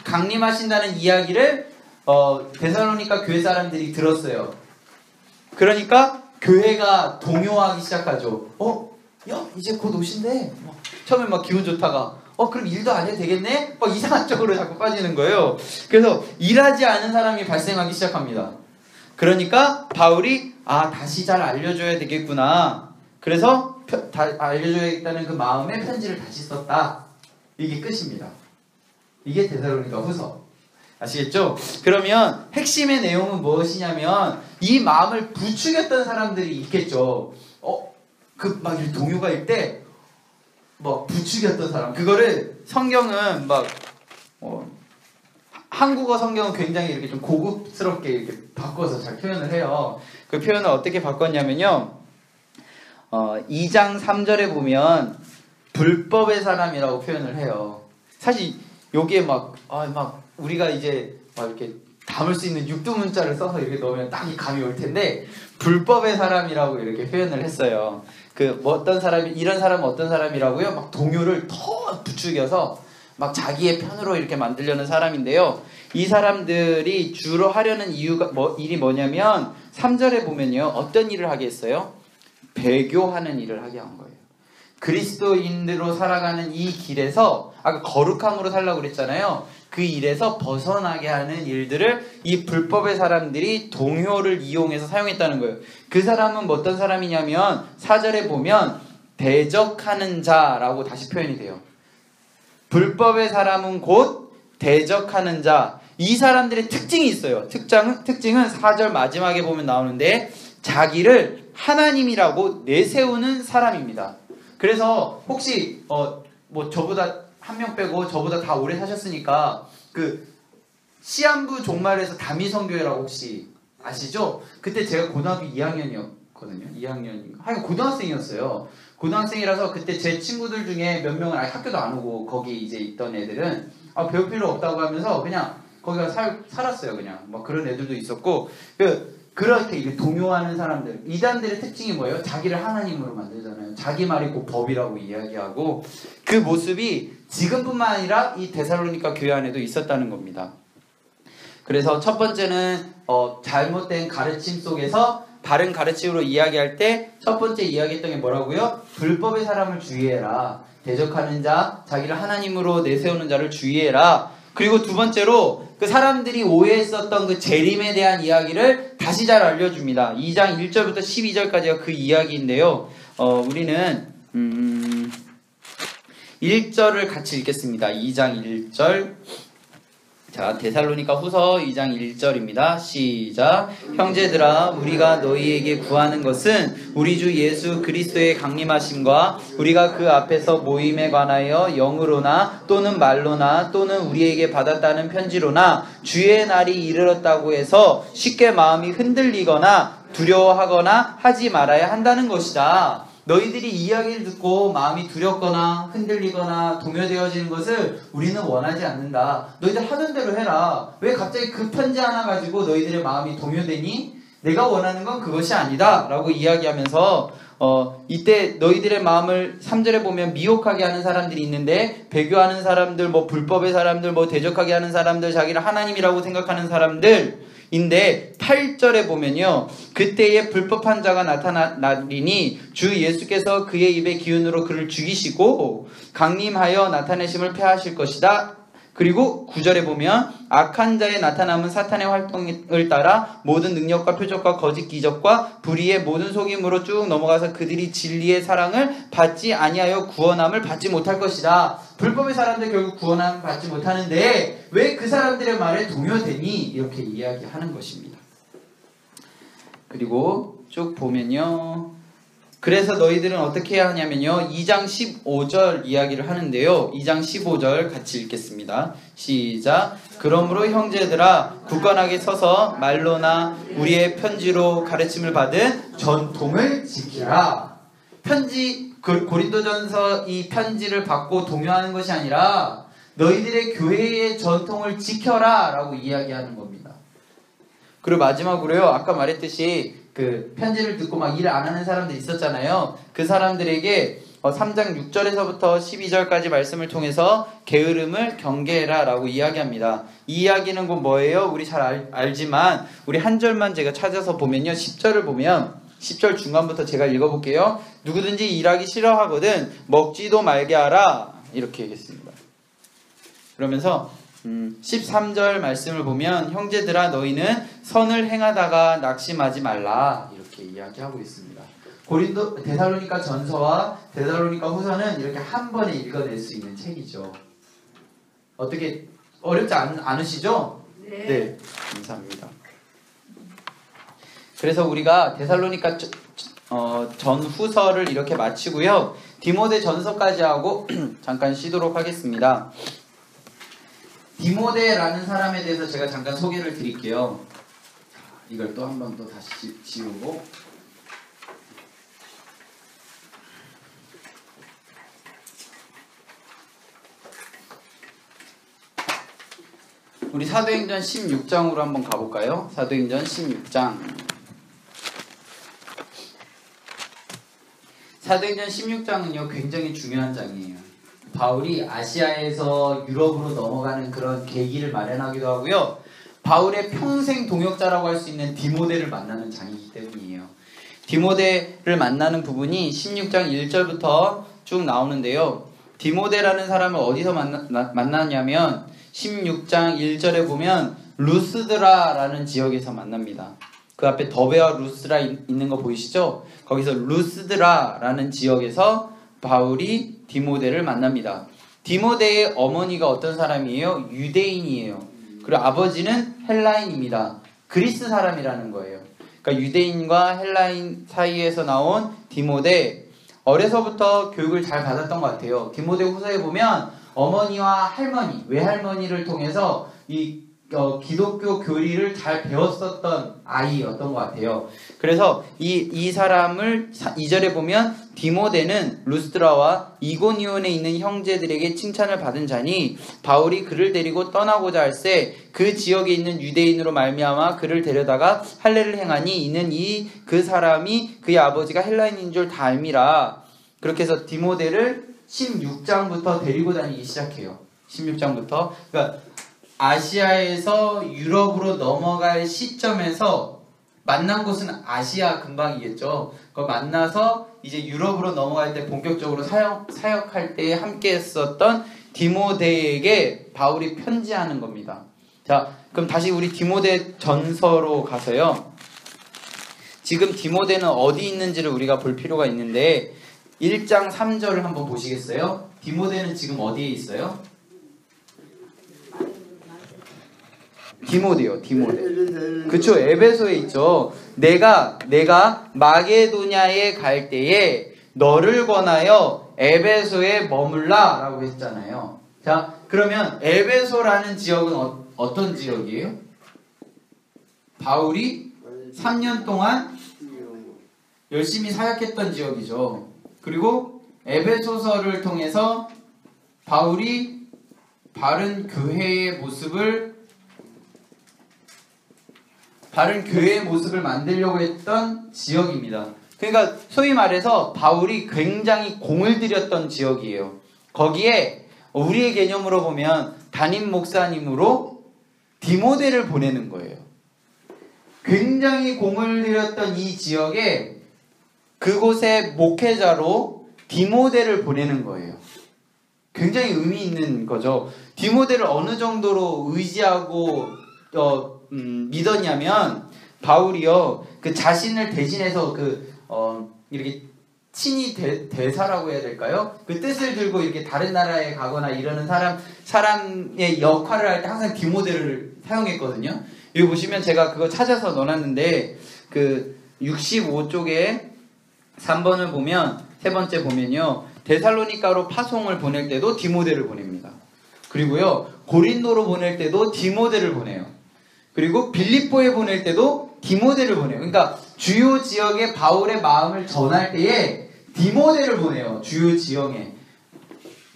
강림하신다는 이야기를 데살로니가 교회 사람들이 들었어요. 그러니까 교회가 동요하기 시작하죠. 야 이제 곧 오신대. 처음에 막 기분 좋다가 그럼 일도 안 해도 되겠네? 막 이상한 쪽으로 자꾸 빠지는 거예요. 그래서 일하지 않은 사람이 발생하기 시작합니다. 그러니까 바울이 다시 잘 알려줘야 되겠구나. 그래서 알려줘야겠다는 그 마음에 편지를 다시 썼다. 이게 끝입니다. 이게 데살로니가 후서. 아시겠죠? 그러면 핵심의 내용은 무엇이냐면 이 마음을 부추겼던 사람들이 있겠죠. 막 동요가일 때 뭐 부추겼던 사람. 그거를 성경은 막 한국어 성경은 굉장히 이렇게 좀 고급스럽게 이렇게 바꿔서 잘 표현을 해요. 그 표현을 어떻게 바꿨냐면요. 2장 3절에 보면 불법의 사람이라고 표현을 해요. 사실 여기에 막 우리가 이제 막 이렇게 담을 수 있는 육두문자를 써서 이렇게 넣으면 딱 이 감이 올 텐데 불법의 사람이라고 이렇게 표현을 했어요. 어떤 사람이 이런 사람은 어떤 사람이라고요? 막 동요를 더 부추겨서 막 자기의 편으로 이렇게 만들려는 사람인데요. 이 사람들이 주로 하려는 일이 뭐냐면 3절에 보면요. 어떤 일을 하게 했어요? 배교하는 일을 하게 한 거예요. 그리스도인으로 살아가는 이 길에서 아까 거룩함으로 살라고 그랬잖아요. 그 일에서 벗어나게 하는 일들을 이 불법의 사람들이 동요를 이용해서 사용했다는 거예요. 그 사람은 어떤 사람이냐면 4절에 보면 대적하는 자라고 다시 표현이 돼요. 불법의 사람은 곧 대적하는 자. 이 사람들의 특징이 있어요. 특징은 4절 마지막에 보면 나오는데 자기를 하나님이라고 내세우는 사람입니다. 그래서 혹시 저보다 한 명 빼고 저보다 다 오래 사셨으니까 시한부 종말에서 다미성교회라고 혹시 아시죠? 그때 제가 고등학교 2학년이었거든요. 2학년인가? 하여간 고등학생이었어요. 고등학생이라서 그때 제 친구들 중에 몇 명은 아예 학교도 안 오고 거기 이제 있던 애들은 배울 필요 없다고 하면서 그냥 거기가 살았어요. 그냥 막 그런 애들도 있었고 그렇게 이게 동요하는 사람들, 이단들의 특징이 뭐예요? 자기를 하나님으로 만들잖아요. 자기 말이 곧 법이라고 이야기하고 그 모습이 지금뿐만 아니라 이 데살로니가 교회 안에도 있었다는 겁니다. 그래서 첫 번째는 잘못된 가르침 속에서 바른 가르침으로 이야기할 때 첫 번째 이야기했던 게 뭐라고요? 불법의 사람을 주의해라. 대적하는 자, 자기를 하나님으로 내세우는 자를 주의해라. 그리고 두 번째로 그 사람들이 오해했었던 그 재림에 대한 이야기를 다시 잘 알려줍니다. 2장 1절부터 12절까지가 그 이야기인데요. 우리는 1절을 같이 읽겠습니다. 2장 1절. 자, 데살로니가 후서 2장 1절입니다. 시작. 형제들아, 우리가 너희에게 구하는 것은 우리 주 예수 그리스도의 강림하심과 우리가 그 앞에서 모임에 관하여 영으로나 또는 말로나 또는 우리에게 받았다는 편지로나 주의 날이 이르렀다고 해서 쉽게 마음이 흔들리거나 두려워하거나 하지 말아야 한다는 것이다. 너희들이 이야기를 듣고 마음이 두렵거나 흔들리거나 동요되어지는 것을 우리는 원하지 않는다. 너희들 하던 대로 해라. 왜 갑자기 그 편지 하나 가지고 너희들의 마음이 동요되니? 내가 원하는 건 그것이 아니다 라고 이야기하면서 이때 너희들의 마음을 3절에 보면 미혹하게 하는 사람들이 있는데 배교하는 사람들, 불법의 사람들, 대적하게 하는 사람들, 자기를 하나님이라고 생각하는 사람들 인데 8절에 보면요. 그때에 불법한 자가 나타나리니 주 예수께서 그의 입의 기운으로 그를 죽이시고 강림하여 나타내심을 폐하실 것이다. 그리고 9절에 보면 악한 자의 나타남은 사탄의 활동을 따라 모든 능력과 표적과 거짓 기적과 불의의 모든 속임으로 쭉 넘어가서 그들이 진리의 사랑을 받지 아니하여 구원함을 받지 못할 것이다. 불법의 사람들 결국 구원함을 받지 못하는데 왜 그 사람들의 말에 동요되니? 이렇게 이야기하는 것입니다. 그리고 쭉 보면요. 그래서 너희들은 어떻게 해야 하냐면요. 2장 15절 이야기를 하는데요. 2장 15절 같이 읽겠습니다. 시작. 그러므로 형제들아 굳건하게 서서 말로나 우리의 편지로 가르침을 받은 전통을 지키라. 고린도전서 이 편지를 받고 동요하는 것이 아니라 너희들의 교회의 전통을 지켜라 라고 이야기하는 겁니다. 그리고 마지막으로요. 아까 말했듯이 그 편지를 듣고 막 일 안 하는 사람들 있었잖아요. 그 사람들에게 3장 6절에서부터 12절까지 말씀을 통해서 게으름을 경계해라 라고 이야기합니다. 이 이야기는 곧 뭐예요? 우리 잘 알지만 우리 한 절만 제가 찾아서 보면요. 10절을 보면 10절 중간부터 제가 읽어볼게요. 누구든지 일하기 싫어하거든 먹지도 말게 하라 이렇게 얘기했습니다. 그러면서 13절 말씀을 보면 형제들아 너희는 선을 행하다가 낙심하지 말라 이렇게 이야기하고 있습니다. 데살로니가 전서와 데살로니가 후서는 이렇게 한 번에 읽어낼 수 있는 책이죠. 어떻게 어렵지 않으시죠? 네, 감사합니다. 그래서 우리가 데살로니가 전 후서를 이렇게 마치고요. 디모데 전서까지 하고 잠깐 쉬도록 하겠습니다. 디모데라는 사람에 대해서 제가 잠깐 소개를 드릴게요. 이걸 또 한 번 또 다시 지우고 우리 사도행전 16장으로 한번 가볼까요? 사도행전 16장. 사도행전 16장은요 굉장히 중요한 장이에요. 바울이 아시아에서 유럽으로 넘어가는 그런 계기를 마련하기도 하고요. 바울의 평생 동역자라고 할 수 있는 디모데를 만나는 장이기 때문이에요. 디모데를 만나는 부분이 16장 1절부터 쭉 나오는데요. 디모데라는 사람을 어디서 만나냐면 16장 1절에 보면 루스드라라는 지역에서 만납니다. 그 앞에 더베와 루스라 있는 거 보이시죠? 거기서 루스드라라는 지역에서 바울이 디모데를 만납니다. 디모데의 어머니가 어떤 사람이에요? 유대인이에요. 그리고 아버지는 헬라인입니다. 그리스 사람이라는 거예요. 그러니까 유대인과 헬라인 사이에서 나온 디모데, 어려서부터 교육을 잘 받았던 것 같아요. 디모데 후서에 보면 어머니와 할머니, 외할머니를 통해서 이 기독교 교리를 잘 배웠었던 아이였던 것 같아요. 그래서 이 사람을 2절에 보면 디모데는 루스드라와 이고니온에 있는 형제들에게 칭찬을 받은 자니 바울이 그를 데리고 떠나고자 할새 그 지역에 있는 유대인으로 말미암아 그를 데려다가 할례를 행하니 이는 그 사람이 그의 아버지가 헬라인인 줄 다 알미라. 그렇게 해서 디모데를 16장부터 데리고 다니기 시작해요. 16장부터. 그러니까 아시아에서 유럽으로 넘어갈 시점에서 만난 곳은 아시아 근방이겠죠. 그걸 만나서 이제 유럽으로 넘어갈 때 본격적으로 사역할 때 함께 했었던 디모데에게 바울이 편지하는 겁니다. 자, 그럼 다시 우리 디모데 전서로 가서요. 지금 디모데는 어디 있는지를 우리가 볼 필요가 있는데 1장 3절을 한번 보시겠어요? 디모데는 지금 어디에 있어요? 디모데. 그쵸, 에베소에 있죠. 내가 마게도냐에 갈 때에 너를 권하여 에베소에 머물라 라고 했잖아요. 자, 그러면 에베소라는 지역은 어떤 지역이에요? 바울이 3년 동안 열심히 사역했던 지역이죠. 그리고 에베소서를 통해서 바울이 바른 교회의 모습을 만들려고 했던 지역입니다. 그러니까 소위 말해서 바울이 굉장히 공을 들였던 지역이에요. 거기에 우리의 개념으로 보면 담임 목사님으로 디모데를 보내는 거예요. 굉장히 공을 들였던 이 지역에 그곳의 목회자로 디모데를 보내는 거예요. 굉장히 의미 있는 거죠. 디모데를 어느 정도로 의지하고 믿었냐면 바울이요 그 자신을 대신해서 이렇게 친히 대사라고 해야 될까요? 그 뜻을 들고 이렇게 다른 나라에 가거나 이러는 사람의 역할을 할 때 항상 디모데를 사용했거든요. 여기 보시면 제가 그거 찾아서 넣어놨는데 65쪽에 3번을 보면, 세 번째 보면요, 데살로니가로 파송을 보낼 때도 디모데를 보냅니다. 그리고요, 고린도로 보낼 때도 디모데를 보내요. 그리고 빌립보에 보낼 때도 디모데를 보내요. 그러니까 주요 지역에 바울의 마음을 전할 때에 디모데를 보내요. 주요 지역에.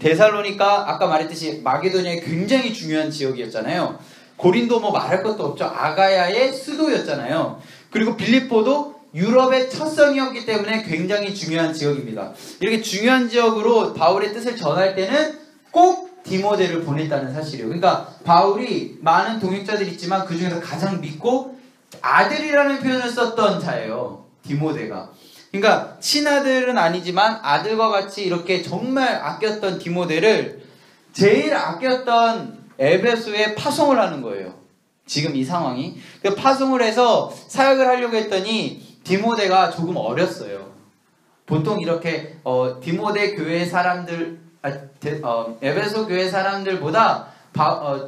데살로니가 아까 말했듯이 마게도니아의 굉장히 중요한 지역이었잖아요. 고린도 뭐 말할 것도 없죠. 아가야의 수도였잖아요. 그리고 빌립보도 유럽의 첫 성이었기 때문에 굉장히 중요한 지역입니다. 이렇게 중요한 지역으로 바울의 뜻을 전할 때는 꼭 디모데를 보냈다는 사실이에요. 그러니까 바울이 많은 동역자들이 있지만 그 중에서 가장 믿고 아들이라는 표현을 썼던 자예요. 디모데가. 그러니까 친아들은 아니지만 아들과 같이 이렇게 정말 아꼈던 디모데를 제일 아꼈던 에베소에 파송을 하는 거예요. 지금 이 상황이. 파송을 해서 사역을 하려고 했더니 디모데가 조금 어렸어요. 보통 이렇게 디모데 교회 사람들, 에베소 교회 사람들보다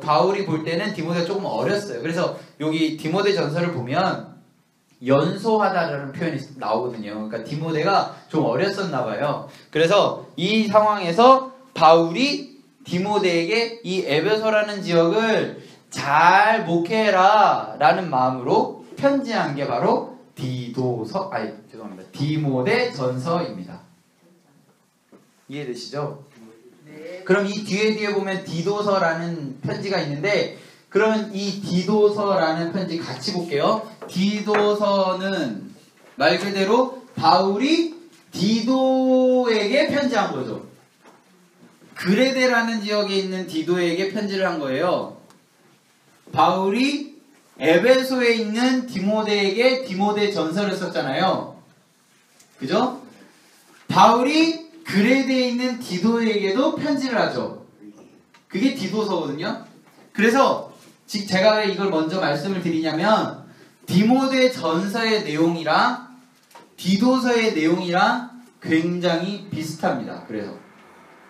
바울이 볼 때는 디모데가 조금 어렸어요. 그래서 여기 디모데 전서를 보면 연소하다라는 표현이 나오거든요. 그러니까 디모데가 좀 어렸었나 봐요. 그래서 이 상황에서 바울이 디모데에게 이 에베소라는 지역을 잘 목회해라 라는 마음으로 편지한 게 바로 디모데 전서입니다. 이해되시죠? 네. 그럼 이 뒤에 보면 디도서라는 편지가 있는데, 그러면 이 디도서라는 편지 같이 볼게요. 디도서는 말 그대로 바울이 디도에게 편지한 거죠. 그레데라는 지역에 있는 디도에게 편지를 한 거예요. 바울이 에베소에 있는 디모데에게 디모데 전서를 썼잖아요. 그죠? 바울이 그레데에 있는 디도에게도 편지를 하죠. 그게 디도서거든요. 그래서 지금 제가 왜 이걸 먼저 말씀을 드리냐면, 디모데 전서의 내용이랑 디도서의 내용이랑 굉장히 비슷합니다. 그래서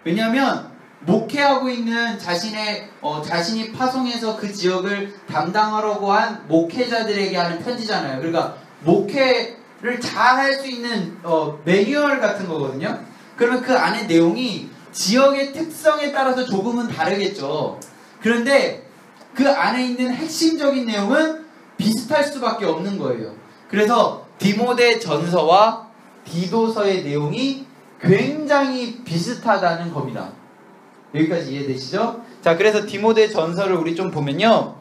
왜냐하면 목회하고 있는 자신이 파송해서 그 지역을 담당하려고 한 목회자들에게 하는 편지잖아요. 그러니까 목회를 잘 할 수 있는 매뉴얼 같은 거거든요. 그러면 그 안에 내용이 지역의 특성에 따라서 조금은 다르겠죠. 그런데 그 안에 있는 핵심적인 내용은 비슷할 수밖에 없는 거예요. 그래서 디모데 전서와 디도서의 내용이 굉장히 비슷하다는 겁니다. 여기까지 이해되시죠? 자, 그래서 디모데 전서를 우리 좀 보면요,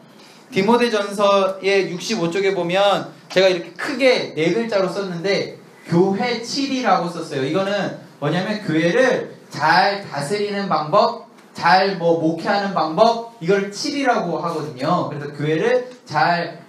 디모데 전서의 65쪽에 보면 제가 이렇게 크게 4글자로 썼는데 교회 7이라고 썼어요. 이거는 뭐냐면 교회를 잘 다스리는 방법, 잘 목회하는 방법, 이걸 7이라고 하거든요. 그래서 교회를 잘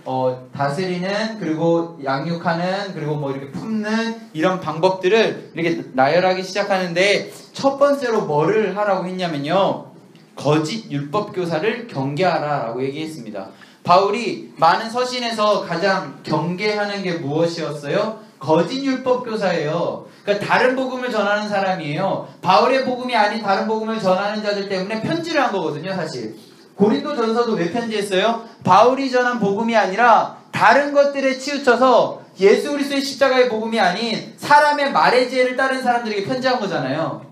다스리는, 그리고 양육하는, 그리고 뭐 이렇게 품는 이런 방법들을 이렇게 나열하기 시작하는데, 첫 번째로 뭐를 하라고 했냐면요, 거짓 율법 교사를 경계하라 라고 얘기했습니다. 바울이 많은 서신에서 가장 경계하는 게 무엇이었어요? 거짓 율법 교사예요. 그러니까 다른 복음을 전하는 사람이에요. 바울의 복음이 아닌 다른 복음을 전하는 자들 때문에 편지를 한 거거든요, 사실. 고린도 전서도 왜 편지했어요? 바울이 전한 복음이 아니라 다른 것들에 치우쳐서 예수 그리스도의 십자가의 복음이 아닌 사람의 말의 지혜를 따른 사람들에게 편지한 거잖아요.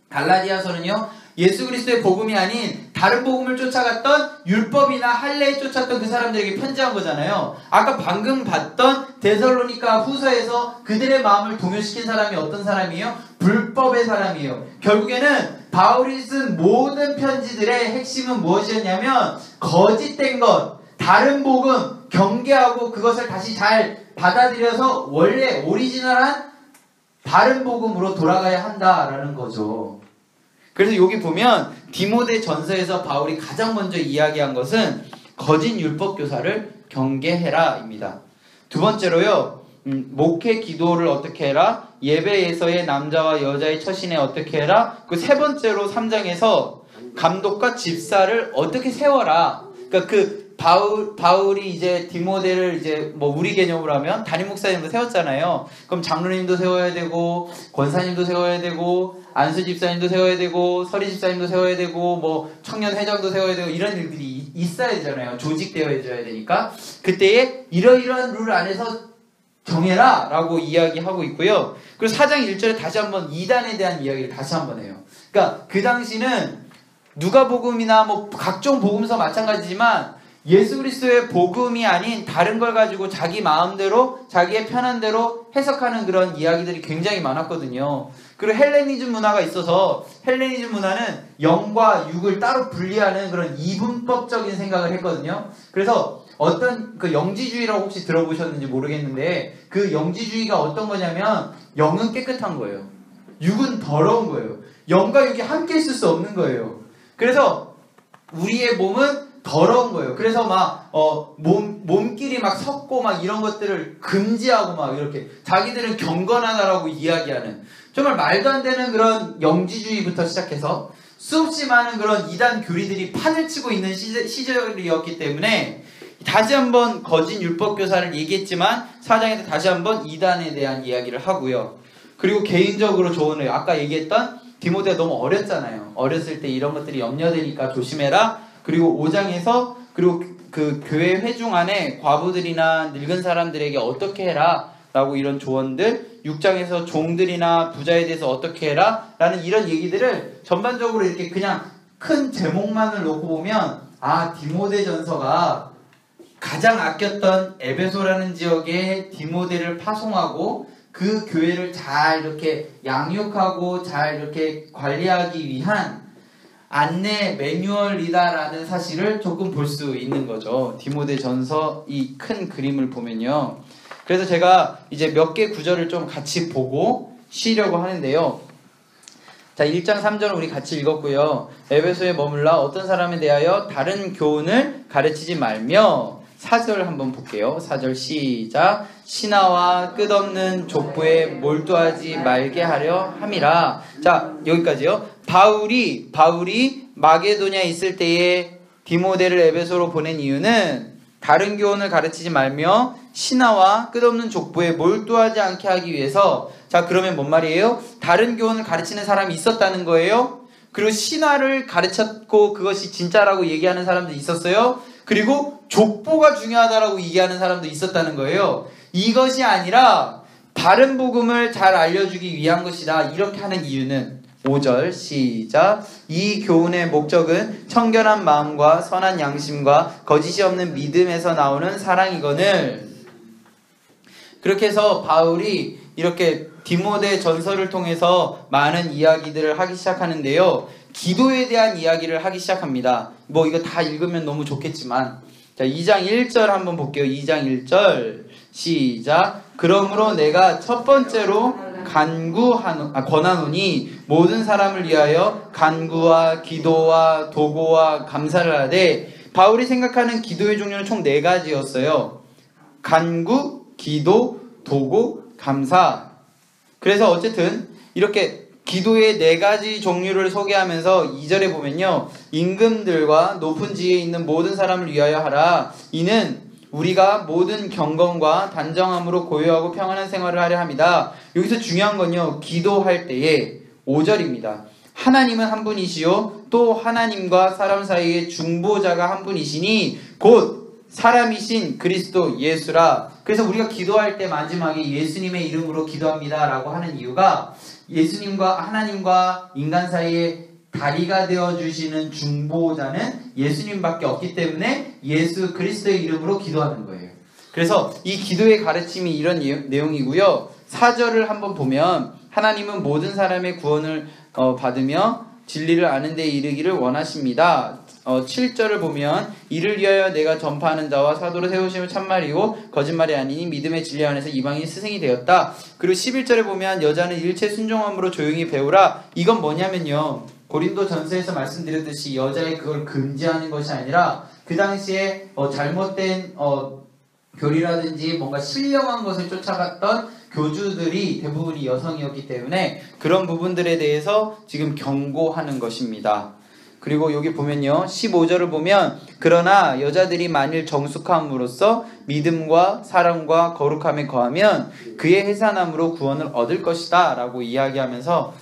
갈라디아서는요, 예수 그리스도의 복음이 아닌 다른 복음을 쫓아갔던 율법이나 할례에 쫓았던 그 사람들에게 편지한 거잖아요. 아까 방금 봤던 데살로니가 후서에서 그들의 마음을 동요시킨 사람이 어떤 사람이에요? 불법의 사람이에요. 결국에는 바울이 쓴 모든 편지들의 핵심은 무엇이었냐면, 거짓된 것, 다른 복음 경계하고 그것을 다시 잘 받아들여서 원래 오리지널한 바른 복음으로 돌아가야 한다라는 거죠. 그래서 여기 보면 디모데 전서에서 바울이 가장 먼저 이야기한 것은 거짓 율법 교사를 경계해라입니다. 두 번째로요, 목회 기도를 어떻게 해라, 예배에서의 남자와 여자의 처신에 어떻게 해라, 그 세 번째로 3장에서 감독과 집사를 어떻게 세워라. 그러니까 그 바울이 이제 디모데를 이제 뭐 우리 개념으로 하면 담임 목사님도 세웠잖아요. 그럼 장로님도 세워야 되고, 권사님도 세워야 되고, 안수 집사님도 세워야 되고, 서리 집사님도 세워야 되고, 뭐 청년 회장도 세워야 되고, 이런 일들이 있어야 되잖아요. 조직되어져야 되니까. 그때에 이러이러한 룰 안에서 정해라 라고 이야기하고 있고요. 그리고 4장 1절에 다시 한번 이단에 대한 이야기를 다시 한번 해요. 그러니까 그 당시는 누가복음이나 뭐 각종 복음서 마찬가지지만 예수 그리스도의 복음이 아닌 다른 걸 가지고 자기 마음대로 자기의 편한 대로 해석하는 그런 이야기들이 굉장히 많았거든요. 그리고 헬레니즘 문화가 있어서 헬레니즘 문화는 영과 육을 따로 분리하는 그런 이분법적인 생각을 했거든요. 그래서 어떤 그 영지주의라고 혹시 들어보셨는지 모르겠는데 그 영지주의가 어떤 거냐면 영은 깨끗한 거예요. 육은 더러운 거예요. 영과 육이 함께 있을 수 없는 거예요. 그래서 우리의 몸은 더러운 거예요. 그래서 막 몸끼리 막 섞고 막 이런 것들을 금지하고 막 이렇게 자기들은 경건하다라고 이야기하는 정말 말도 안 되는 그런 영지주의부터 시작해서 수없이 많은 그런 이단 교리들이 판을 치고 있는 시절이었기 때문에 다시 한번 거짓 율법 교사를 얘기했지만 4장에서 다시 한번 이단에 대한 이야기를 하고요. 그리고 개인적으로 조언을 아까 얘기했던 디모데가 너무 어렸잖아요. 어렸을 때 이런 것들이 염려되니까 조심해라. 그리고 5장에서 그리고 그 교회 회중 안에 과부들이나 늙은 사람들에게 어떻게 해라 라고 이런 조언들, 6장에서 종들이나 부자에 대해서 어떻게 해라 라는 이런 얘기들을 전반적으로 이렇게 그냥 큰 제목만을 놓고 보면 디모데전서가 가장 아꼈던 에베소라는 지역에 디모데를 파송하고 그 교회를 잘 이렇게 양육하고 잘 이렇게 관리하기 위한 안내 매뉴얼이다라는 사실을 조금 볼 수 있는 거죠. 디모데전서 이 큰 그림을 보면요. 그래서 제가 이제 몇 개 구절을 좀 같이 보고 쉬려고 하는데요. 자, 1장 3절은 우리 같이 읽었고요. 에베소에 머물러 어떤 사람에 대하여 다른 교훈을 가르치지 말며 4절 한번 볼게요. 4절 시작. 신하와 끝없는 족보에 몰두하지 말게 하려 함이라. 자, 여기까지요. 바울이 마게도냐에 있을 때에 디모데를 에베소로 보낸 이유는 다른 교훈을 가르치지 말며 신하와 끝없는 족보에 몰두하지 않게 하기 위해서. 자, 그러면 뭔 말이에요? 다른 교훈을 가르치는 사람이 있었다는 거예요. 그리고 신하를 가르쳤고 그것이 진짜라고 얘기하는 사람도 있었어요. 그리고 족보가 중요하다라고 얘기하는 사람도 있었다는 거예요. 이것이 아니라 바른 복음을 잘 알려주기 위한 것이다. 이렇게 하는 이유는 5절 시작. 이 교훈의 목적은 청결한 마음과 선한 양심과 거짓이 없는 믿음에서 나오는 사랑이거늘. 그렇게 해서 바울이 이렇게 디모데 전서를 통해서 많은 이야기들을 하기 시작하는데요. 기도에 대한 이야기를 하기 시작합니다. 뭐 이거 다 읽으면 너무 좋겠지만, 자, 2장 1절 한번 볼게요. 2장 1절 시작. 그러므로 내가 첫 번째로 권하노니 모든 사람을 위하여 간구와 기도와 도고와 감사를 하되. 바울이 생각하는 기도의 종류는 총 4가지였어요. 간구, 기도, 도고, 감사. 그래서 어쨌든 이렇게 기도의 4가지 종류를 소개하면서 2절에 보면요. 임금들과 높은 지위에 있는 모든 사람을 위하여 하라. 이는 우리가 모든 경건과 단정함으로 고요하고 평안한 생활을 하려 합니다. 여기서 중요한 건요. 기도할 때에 5절입니다. 하나님은 한 분이시요 또 하나님과 사람 사이의 중보자가 한 분이시니 곧 사람이신 그리스도 예수라. 그래서 우리가 기도할 때 마지막에 예수님의 이름으로 기도합니다 라고 하는 이유가 예수님과 하나님과 인간 사이에 다리가 되어주시는 중보자는 예수님밖에 없기 때문에 예수 그리스도의 이름으로 기도하는 거예요. 그래서 이 기도의 가르침이 이런 내용이고요. 4절을 한번 보면 하나님은 모든 사람의 구원을 받으며 진리를 아는 데 이르기를 원하십니다. 7절을 보면 이를 위하여 내가 전파하는 자와 사도로 세우심을 참말이고 거짓말이 아니니 믿음의 진리 안에서 이방인 스승이 되었다. 그리고 11절에 보면 여자는 일체 순종함으로 조용히 배우라. 이건 뭐냐면요. 고린도 전서에서 말씀드렸듯이 여자의 그걸 금지하는 것이 아니라 그 당시에 잘못된 교리라든지 뭔가 신령한 것을 쫓아갔던 교주들이 대부분이 여성이었기 때문에 그런 부분들에 대해서 지금 경고하는 것입니다. 그리고 여기 보면요, 15절을 보면 그러나 여자들이 만일 정숙함으로써 믿음과 사랑과 거룩함에 거하면 그의 해산함으로 구원을 얻을 것이다 라고 이야기하면서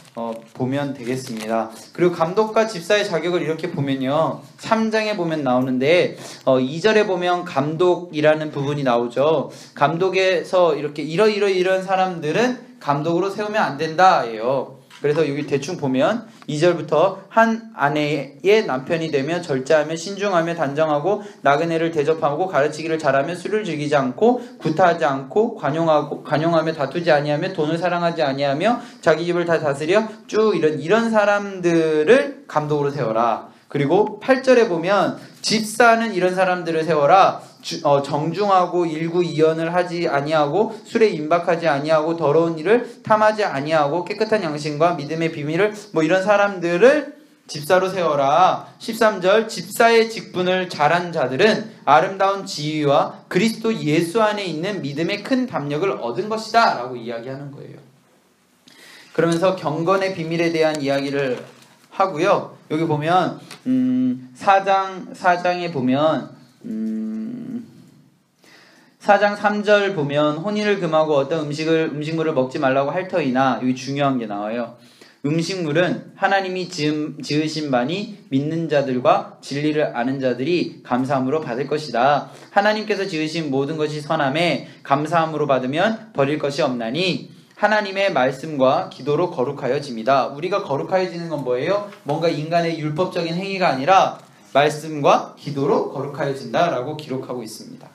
보면 되겠습니다. 그리고 감독과 집사의 자격을 이렇게 보면요, 3장에 보면 나오는데 2절에 보면 감독이라는 부분이 나오죠. 감독에서 이렇게 이런 사람들은 감독으로 세우면 안 된다 예요. 그래서 여기 대충 보면 2절부터 한 아내의 남편이 되며 절제하며 신중하며 단정하고 나그네를 대접하고 가르치기를 잘하며 술을 즐기지 않고 구타하지 않고 관용하며 다투지 아니하며 돈을 사랑하지 아니하며 자기 집을 다 다스려 쭉 이런 사람들을 감독으로 세워라. 그리고 8절에 보면 집사는 이런 사람들을 세워라. 정중하고 일구이연을 하지 아니하고 술에 임박하지 아니하고 더러운 일을 탐하지 아니하고 깨끗한 양심과 믿음의 비밀을 이런 사람들을 집사로 세워라. 13절 집사의 직분을 잘한 자들은 아름다운 지위와 그리스도 예수 안에 있는 믿음의 큰 담력을 얻은 것이다 라고 이야기하는 거예요. 그러면서 경건의 비밀에 대한 이야기를 하고요. 여기 보면 4장에 보면 4장 3절 보면 혼인을 금하고 어떤 음식물을 먹지 말라고 할 터이나, 여기 중요한 게 나와요. 음식물은 하나님이 지으신 바니 믿는 자들과 진리를 아는 자들이 감사함으로 받을 것이다. 하나님께서 지으신 모든 것이 선함에 감사함으로 받으면 버릴 것이 없나니 하나님의 말씀과 기도로 거룩하여집니다. 우리가 거룩하여지는 건 뭐예요? 뭔가 인간의 율법적인 행위가 아니라 말씀과 기도로 거룩하여진다 라고 기록하고 있습니다.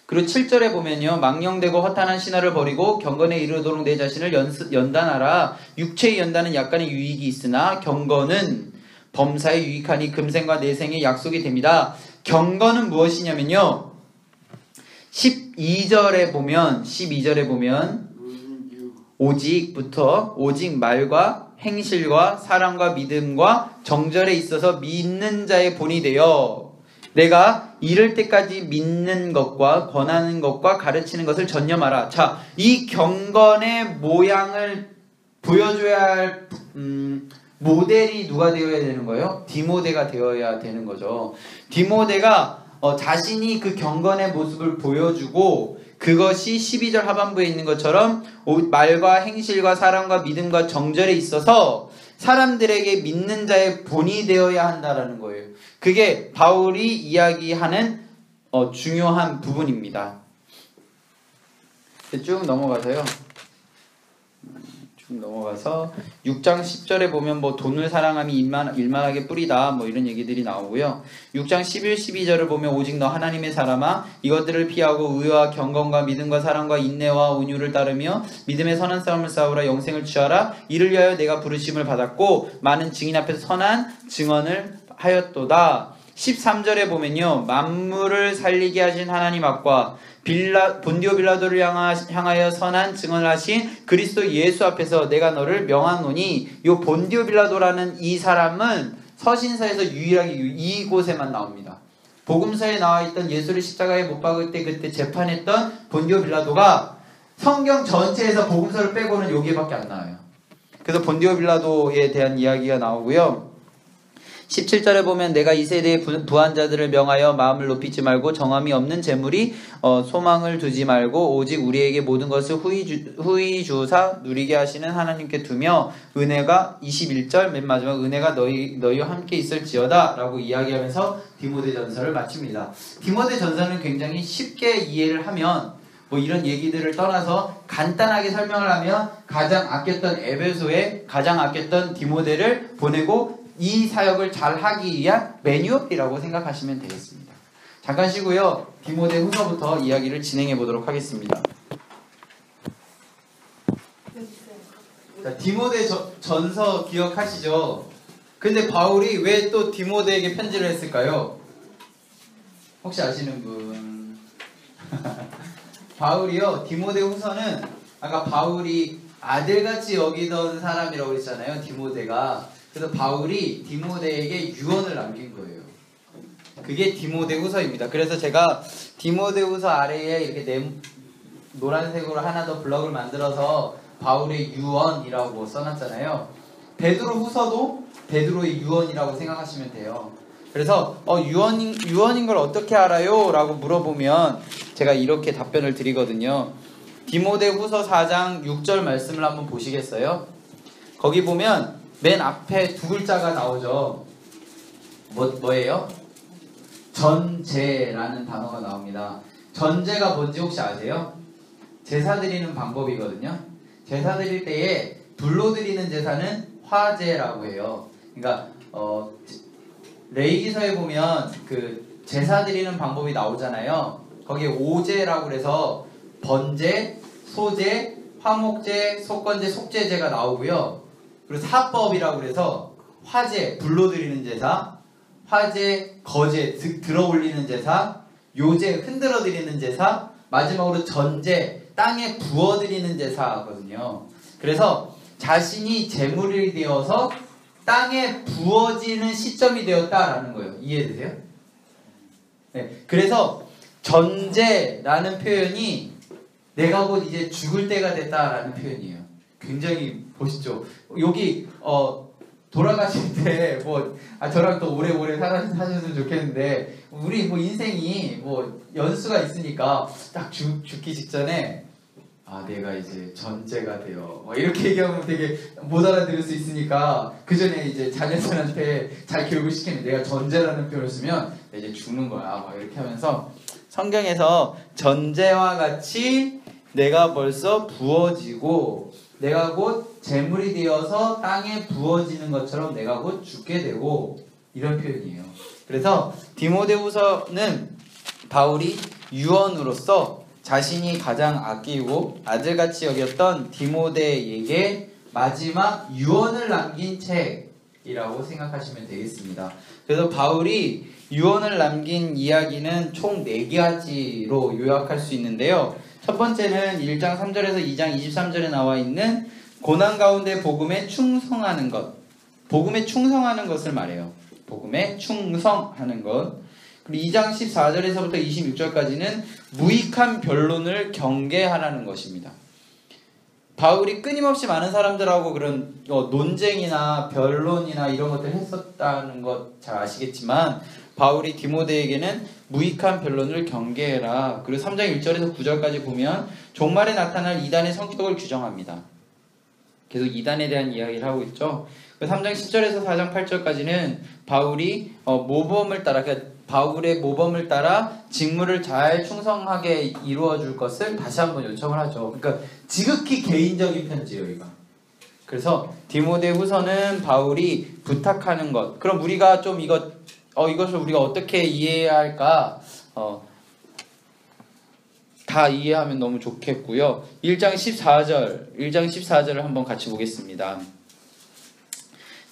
그리고 7절에 보면요, 망령되고 허탄한 신화를 버리고 경건에 이르도록 내 자신을 연단하라. 육체의 연단은 약간의 유익이 있으나 경건은 범사에 유익하니 금생과 내생의 약속이 됩니다. 경건은 무엇이냐면요, 12절에 보면 오직부터 오직 말과 행실과 사랑과 믿음과 정절에 있어서 믿는 자의 본이 되어 내가 이를 때까지 믿는 것과 권하는 것과 가르치는 것을 전념하라. 자, 이 경건의 모양을 보여줘야 할 모델이 누가 되어야 되는 거예요? 디모데가 되어야 되는 거죠. 디모데가 자신이 그 경건의 모습을 보여주고, 그것이 12절 하반부에 있는 것처럼 말과 행실과 사랑과 믿음과 정절에 있어서 사람들에게 믿는 자의 본이 되어야 한다라는 거예요. 그게 바울이 이야기하는 중요한 부분입니다. 쭉 넘어가서 6장 10절에 보면 돈을 사랑함이 일만하게 뿌리다 이런 얘기들이 나오고요. 6장 11, 12절을 보면 오직 너 하나님의 사람아 이것들을 피하고 의와 경건과 믿음과 사랑과 인내와 온유를 따르며 믿음의 선한 싸움을 싸우라. 영생을 취하라. 이를 위하여 내가 부르심을 받았고 많은 증인 앞에서 선한 증언을 하였도다. 13절에 보면요, 만물을 살리게 하신 하나님 앞과 본디오 빌라도를 향하여 선한 증언을 하신 그리스도 예수 앞에서 내가 너를 명하노니, 요 본디오 빌라도라는 이 사람은 서신서에서 유일하게 이곳에만 나옵니다. 복음서에 나와 있던 예수를 십자가에 못 박을 때 그때 재판했던 본디오 빌라도가 성경 전체에서 복음서를 빼고는 여기밖에 안 나와요. 그래서 본디오 빌라도에 대한 이야기가 나오고요. 17절에 보면 내가 이 세대의 부한 자들을 명하여 마음을 높이지 말고 정함이 없는 재물이 소망을 두지 말고 오직 우리에게 모든 것을 후히 주사 누리게 하시는 하나님께 두며 은혜가 21절 맨 마지막 은혜가 너희와 함께 있을지어다 라고 이야기하면서 디모데전서를 마칩니다. 디모데전서는 굉장히 쉽게 이해를 하면 이런 얘기들을 떠나서 간단하게 설명을 하면 가장 아꼈던 에베소에 가장 아꼈던 디모데를 보내고 이 사역을 잘 하기 위한 매뉴얼이라고 생각하시면 되겠습니다. 잠깐 쉬고요. 디모데 후서부터 이야기를 진행해 보도록 하겠습니다. 자, 디모데 전서 기억하시죠? 근데 바울이 왜 또 디모데에게 편지를 했을까요? 혹시 아시는 분? 바울이요, 디모데 후서는 아까 바울이 아들같이 여기던 사람이라고 그랬잖아요, 디모데가. 그래서 바울이 디모데에게 유언을 남긴 거예요. 그게 디모데후서입니다. 그래서 제가 디모데후서 아래에 이렇게 노란색으로 하나 더 블럭을 만들어서 바울의 유언이라고 써놨잖아요. 베드로후서도 베드로의 유언이라고 생각하시면 돼요. 그래서 유언인 걸 어떻게 알아요? 라고 물어보면 제가 이렇게 답변을 드리거든요. 디모데후서 4장 6절 말씀을 한번 보시겠어요? 거기 보면 맨 앞에 두 글자가 나오죠. 뭐예요? 전제라는 단어가 나옵니다. 전제가 뭔지 혹시 아세요? 제사 드리는 방법이거든요. 제사 드릴 때에 불로 드리는 제사는 화제라고 해요. 그러니까 레위기서에 보면 그 제사 드리는 방법이 나오잖아요. 거기에 오제라고 해서 번제, 소제, 화목제, 속건제, 속제제가 나오고요. 그리고 사법이라고 해서 화제, 불로 드리는 제사, 화제, 거제, 들어 올리는 제사, 요제, 흔들어 드리는 제사, 마지막으로 전제, 땅에 부어 드리는 제사거든요. 그래서 자신이 제물이 되어서 땅에 부어지는 시점이 되었다라는 거예요. 이해되세요? 네. 그래서 전제라는 표현이 내가 곧 이제 죽을 때가 됐다라는 표현이에요. 굉장히 보시죠. 여기 돌아가실 때 저랑 또 오래오래 사셨으면 좋겠는데 우리 인생이 연수가 있으니까 딱 죽기 직전에 내가 이제 전제가 돼요. 이렇게 얘기하면 되게 못 알아들을 수 있으니까 그 전에 이제 자녀들한테 잘 교육을 시키면 내가 전제라는 표현을 쓰면 이제 죽는 거야. 이렇게 하면서 성경에서 전제와 같이 내가 벌써 부어지고 내가 곧 제물이 되어서 땅에 부어지는 것처럼 내가 곧 죽게 되고 이런 표현이에요. 그래서 디모데후서는 바울이 유언으로서 자신이 가장 아끼고 아들같이 여겼던 디모데에게 마지막 유언을 남긴 책이라고 생각하시면 되겠습니다. 그래서 바울이 유언을 남긴 이야기는 총 4가지로 요약할 수 있는데요. 첫 번째는 1장 3절에서 2장 23절에 나와 있는 고난 가운데 복음에 충성하는 것. 복음에 충성하는 것을 말해요. 복음에 충성하는 것. 그리고 2장 14절에서부터 26절까지는 무익한 변론을 경계하라는 것입니다. 바울이 끊임없이 많은 사람들하고 그런 논쟁이나 변론이나 이런 것들을 했었다는 것 잘 아시겠지만 바울이 디모데에게는 무익한 변론을 경계해라. 그리고 3장 1절에서 9절까지 보면 종말에 나타날 이단의 성격을 규정합니다. 계속 이단에 대한 이야기를 하고 있죠. 3장 10절에서 4장 8절까지는 바울이 모범을 따라 바울의 모범을 따라 직무를 잘 충성하게 이루어줄 것을 다시 한번 요청을 하죠. 그러니까 지극히 개인적인 편지예요, 이거. 그래서 디모데후서는 바울이 부탁하는 것. 그럼 우리가 좀 이것을 우리가 어떻게 이해해야 할까? 다 이해하면 너무 좋겠고요. 1장 14절을 한번 같이 보겠습니다.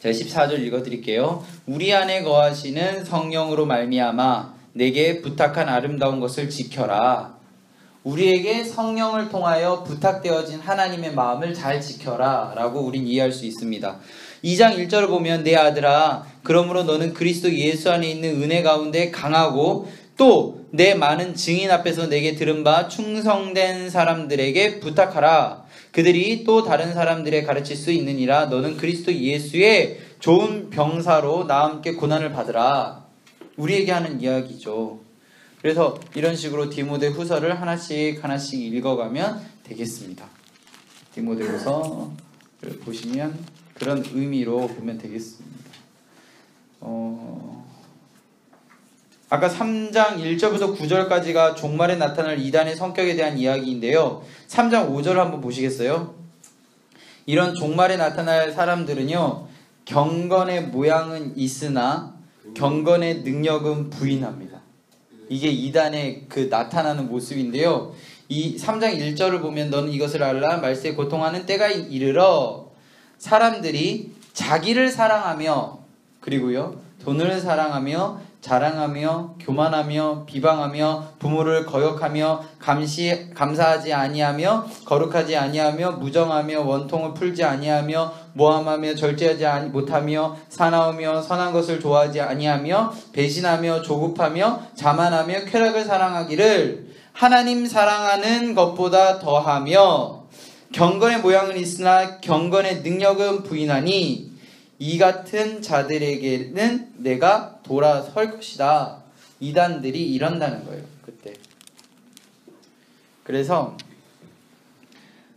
제가 14절 읽어드릴게요. 우리 안에 거하시는 성령으로 말미암아 내게 부탁한 아름다운 것을 지켜라. 우리에게 성령을 통하여 부탁되어진 하나님의 마음을 잘 지켜라 라고 우린 이해할 수 있습니다. 2장 1절을 보면 내 아들아 그러므로 너는 그리스도 예수 안에 있는 은혜 가운데 강하고 또 내 많은 증인 앞에서 내게 들은 바 충성된 사람들에게 부탁하라. 그들이 또 다른 사람들에 가르칠 수 있느니라. 너는 그리스도 예수의 좋은 병사로 나와 함께 고난을 받으라. 우리에게 하는 이야기죠. 그래서 이런 식으로 디모데후서를 하나씩 읽어가면 되겠습니다. 디모데후서를 보시면 그런 의미로 보면 되겠습니다. 아까 3장 1절부터 9절까지가 종말에 나타날 이단의 성격에 대한 이야기인데요. 3장 5절을 한번 보시겠어요? 이런 종말에 나타날 사람들은요, 경건의 모양은 있으나 경건의 능력은 부인합니다. 이게 이단의 그 나타나는 모습인데요. 이 3장 1절을 보면 너는 이것을 알라. 말세에 고통하는 때가 이르러 사람들이 자기를 사랑하며 그리고요 돈을 사랑하며 자랑하며 교만하며 비방하며 부모를 거역하며 감사하지 아니하며 거룩하지 아니하며 무정하며 원통을 풀지 아니하며 모함하며 절제하지 못하며 사나우며 선한 것을 좋아하지 아니하며 배신하며 조급하며 자만하며 쾌락을 사랑하기를 하나님 사랑하는 것보다 더하며 경건의 모양은 있으나 경건의 능력은 부인하니 이 같은 자들에게는 내가 돌아설 것이다. 이단들이 이런다는 거예요. 그때. 그래서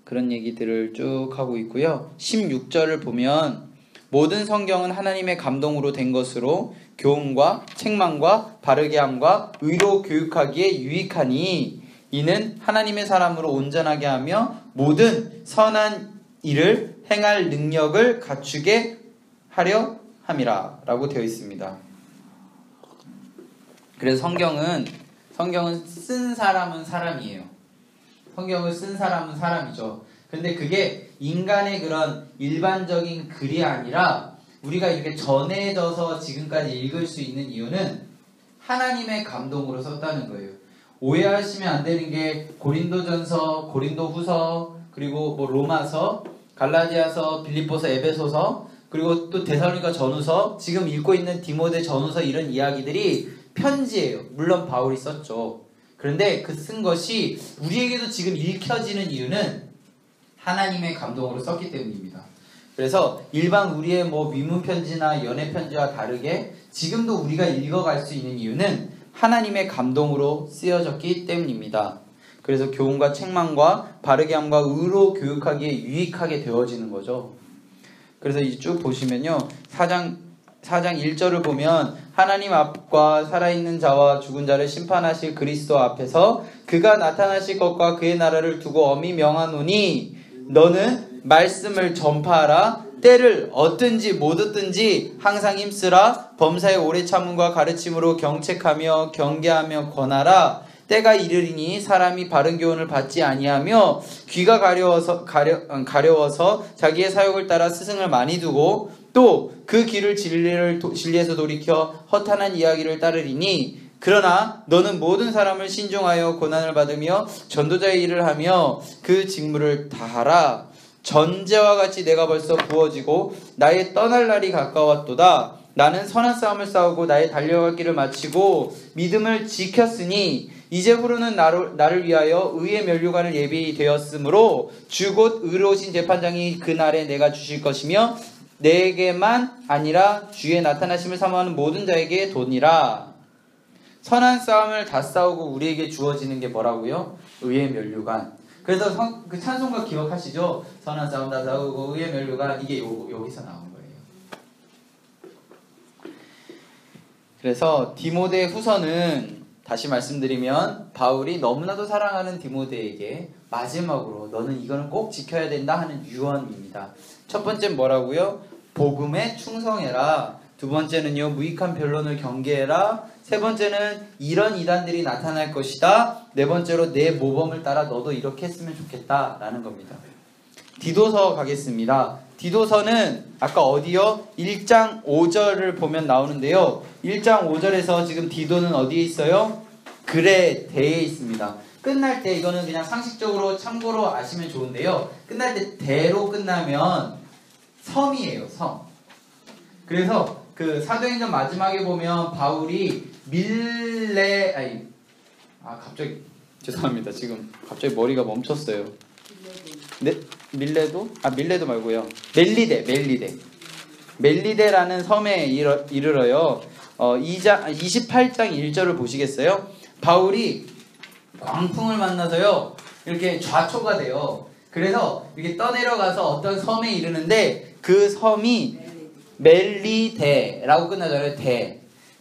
그런 얘기들을 쭉 하고 있고요. 16절을 보면 모든 성경은 하나님의 감동으로 된 것으로 교훈과 책망과 바르게 함과 의로 교육하기에 유익하니 이는 하나님의 사람으로 온전하게 하며 모든 선한 일을 행할 능력을 갖추게 하려 함이라 라고 되어 있습니다. 그래서 성경은 쓴 사람은 사람이에요. 성경을 쓴 사람은 사람이죠. 근데 그게 인간의 그런 일반적인 글이 아니라 우리가 이렇게 전해져서 지금까지 읽을 수 있는 이유는 하나님의 감동으로 썼다는 거예요. 오해하시면 안 되는 게 고린도전서, 고린도후서, 그리고 뭐 로마서, 갈라디아서, 빌립보서, 에베소서, 그리고 또 데살로니가 전후서, 지금 읽고 있는 디모데 전후서 이런 이야기들이 편지예요. 물론 바울이 썼죠. 그런데 그 쓴 것이 우리에게도 지금 읽혀지는 이유는 하나님의 감동으로 썼기 때문입니다. 그래서 일반 우리의 뭐 위문 편지나 연애 편지와 다르게 지금도 우리가 읽어갈 수 있는 이유는 하나님의 감동으로 쓰여졌기 때문입니다. 그래서 교훈과 책망과 바르게 함과 의로 교육하기에 유익하게 되어지는 거죠. 그래서 이제 쭉 보시면요. 4장 1절을 보면 하나님 앞과 살아있는 자와 죽은 자를 심판하실 그리스도 앞에서 그가 나타나실 것과 그의 나라를 두고 엄히 명하노니 너는 말씀을 전파하라. 때를 얻든지 못 얻든지 항상 힘쓰라. 범사의 오래 참음과 가르침으로 경책하며 경계하며 권하라. 때가 이르리니 사람이 바른 교훈을 받지 아니하며 귀가 가려워서 자기의 사욕을 따라 스승을 많이 두고 또 그 길을 진리에서 돌이켜 허탄한 이야기를 따르리니 그러나 너는 모든 사람을 신중하여 고난을 받으며 전도자의 일을 하며 그 직무를 다하라. 전제와 같이 내가 벌써 부어지고 나의 떠날 날이 가까웠도다. 나는 선한 싸움을 싸우고 나의 달려갈 길을 마치고 믿음을 지켰으니 이제부로는 나를 위하여 의의 면류관을 예비되었으므로 주 곧 의로우신 재판장이 그날에 내가 주실 것이며 내게만 아니라 주의 나타나심을 사모하는 모든 자에게 도니라. 선한 싸움을 다 싸우고 우리에게 주어지는 게 뭐라고요? 의의 면류관. 그래서 그 찬송가 기억하시죠? 선한 싸움 다 싸우고 의의 면류관, 이게 여기서 나온 거예요. 그래서 디모데 후서는 다시 말씀드리면 바울이 너무나도 사랑하는 디모데에게 마지막으로 너는 이거는 꼭 지켜야 된다 하는 유언입니다. 첫 번째는 뭐라고요? 복음에 충성해라. 두 번째는요, 무익한 변론을 경계해라. 세 번째는 이런 이단들이 나타날 것이다. 네 번째로 내 모범을 따라 너도 이렇게 했으면 좋겠다 라는 겁니다. 디도서 가겠습니다. 디도서는 아까 어디요? 1장 5절을 보면 나오는데요. 1장 5절에서 지금 디도는 어디에 있어요? 그레데에 있습니다. 끝날 때 이거는 그냥 상식적으로 참고로 아시면 좋은데요. 끝날 때 대로 끝나면 섬이에요. 섬. 그래서 그 사도행전 마지막에 보면 바울이 갑자기 죄송합니다. 지금 갑자기 머리가 멈췄어요. 네? 밀레도 말고요. 멜리데라는 섬에 이르러요. 28장 1절을 보시겠어요? 바울이 광풍을 만나서요. 이렇게 좌초가 돼요. 그래서 이렇게 떠내려가서 어떤 섬에 이르는데 그 섬이 멜리데라고 끝나잖아요.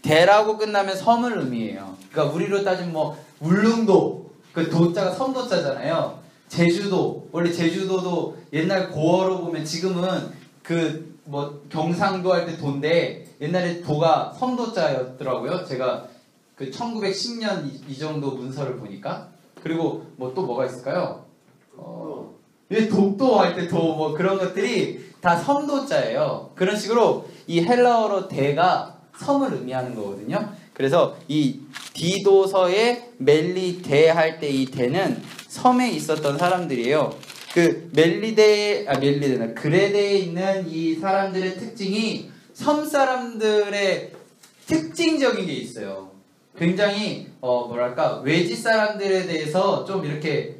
대라고 끝나면 섬을 의미해요. 그러니까 우리로 따지면 뭐 울릉도, 그 도자가 섬도자잖아요. 제주도, 원래 제주도도 옛날 고어로 보면 지금은 그 뭐 경상도 할 때 도인데 옛날에 도가 섬도자였더라고요. 제가 그 1910년 이 정도 문서를 보니까. 그리고 뭐 또 뭐가 있을까요? 독도 할 때 도 뭐 그런 것들이 다 섬도자예요. 그런 식으로 이 헬라어로 대가 섬을 의미하는 거거든요. 그래서 이 디도서의 멜리데 할 때 이 대는 섬에 있었던 사람들이에요. 그 그레데에 있는 이 사람들의 특징이 섬 사람들의 특징적인 게 있어요. 굉장히 외지 사람들에 대해서 좀 이렇게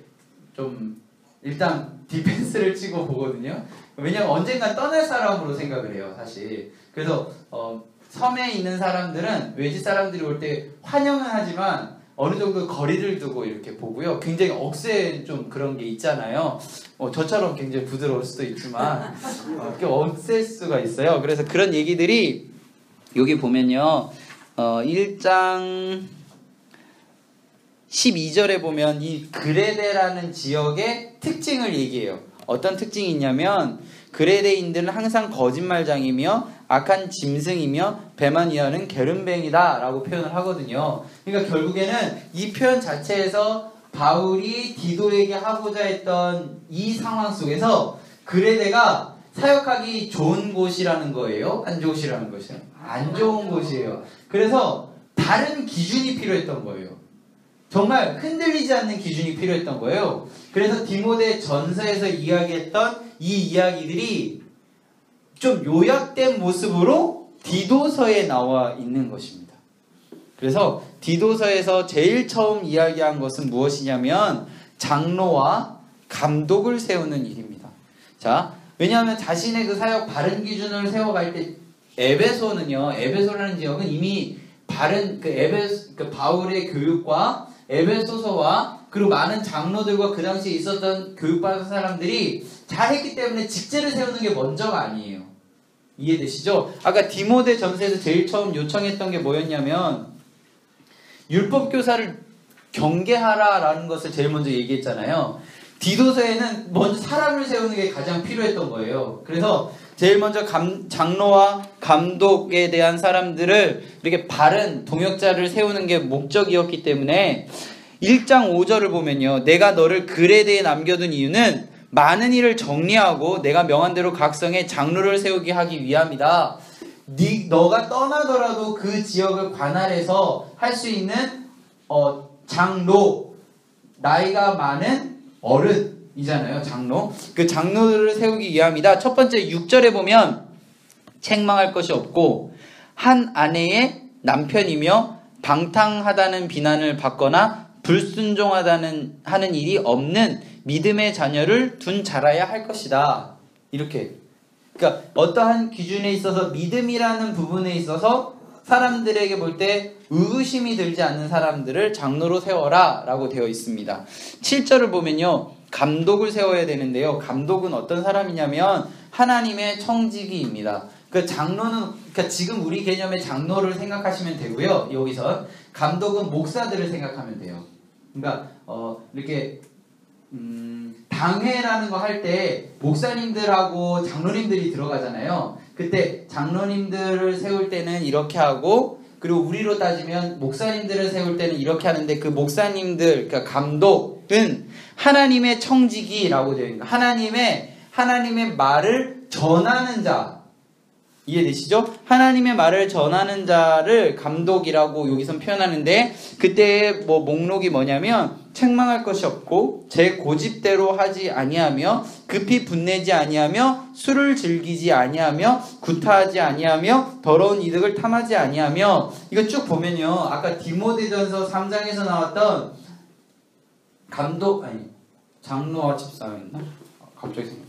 좀 일단 디펜스를 치고 보거든요. 왜냐면 언젠간 떠날 사람으로 생각을 해요, 사실. 그래서 섬에 있는 사람들은 외지 사람들이 올 때 환영은 하지만 어느 정도 거리를 두고 이렇게 보고요. 굉장히 억센 좀 그런 게 있잖아요. 저처럼 굉장히 부드러울 수도 있지만 꽤 억셀 수가 있어요. 그래서 그런 얘기들이 여기 보면요. 1장 12절에 보면 이 그레데라는 지역의 특징을 얘기해요. 어떤 특징이 있냐면 그레데인들은 항상 거짓말장이며 악한 짐승이며 배만 위하는 게으름뱅이다 라고 표현을 하거든요. 그러니까 결국에는 이 표현 자체에서 바울이 디도에게 하고자 했던 이 상황 속에서 그레데가 사역하기 좋은 곳이라는 거예요? 안 좋으시라는 것이에요? 안 좋은 곳이에요. 그래서 다른 기준이 필요했던 거예요. 정말 흔들리지 않는 기준이 필요했던 거예요. 그래서 디모데 전서에서 이야기했던 이 이야기들이 좀 요약된 모습으로 디도서에 나와 있는 것입니다. 그래서 디도서에서 제일 처음 이야기한 것은 무엇이냐면 장로와 감독을 세우는 일입니다. 자, 왜냐하면 자신의 그 사역 바른 기준을 세워갈 때 에베소라는 지역은 이미 바른 그 바울의 교육과 에베소서와 그리고 많은 장로들과 그 당시에 있었던 교육받은 사람들이 잘했기 때문에 직제를 세우는 게 먼저가 아니에요. 이해되시죠? 아까 디모데 전서에서 제일 처음 요청했던 게 뭐였냐면 율법 교사를 경계하라라는 것을 제일 먼저 얘기했잖아요. 디도서에는 먼저 사람을 세우는 게 가장 필요했던 거예요. 그래서 제일 먼저 장로와 감독에 대한 사람들을 이렇게 바른 동역자를 세우는 게 목적이었기 때문에 1장 5절을 보면요. 내가 너를 그레데에 남겨둔 이유는 많은 일을 정리하고 내가 명한 대로 각 성에 장로를 세우게 하기 위함이다. 너가 떠나더라도 그 지역을 관할해서 할 수 있는 장로, 나이가 많은 어른이잖아요. 장로. 그 장로를 세우기 위함이다. 첫 번째 6절에 보면 책망할 것이 없고 한 아내의 남편이며 방탕하다는 비난을 받거나 불순종하다는 하는 일이 없는 믿음의 자녀를 둔 자라야 할 것이다. 이렇게. 그러니까 어떠한 기준에 있어서 믿음이라는 부분에 있어서 사람들에게 볼 때 의구심이 들지 않는 사람들을 장로로 세워라 라고 되어 있습니다. 7절을 보면요. 감독을 세워야 되는데요. 감독은 어떤 사람이냐면 하나님의 청지기입니다. 그 장로는 그러니까 지금 우리 개념의 장로를 생각하시면 되고요. 여기서 감독은 목사들을 생각하면 돼요. 그러니까 이렇게 당회라는 거 할 때 목사님들하고 장로님들이 들어가잖아요. 그때 장로님들을 세울 때는 이렇게 하고 그리고 우리로 따지면 목사님들을 세울 때는 이렇게 하는데 그 목사님들, 그러니까 감독은 하나님의 청지기라고 되어 있습니다. 하나님의 말을 전하는 자. 이해되시죠? 하나님의 말을 전하는 자를 감독이라고 여기선 표현하는데 그때의 목록이 뭐냐면 책망할 것이 없고 제 고집대로 하지 아니하며 급히 분내지 아니하며 술을 즐기지 아니하며 구타하지 아니하며 더러운 이득을 탐하지 아니하며 이거 쭉 보면요. 아까 디모데전서 3장에서 나왔던 장로와 집사였나? 갑자기 생각나.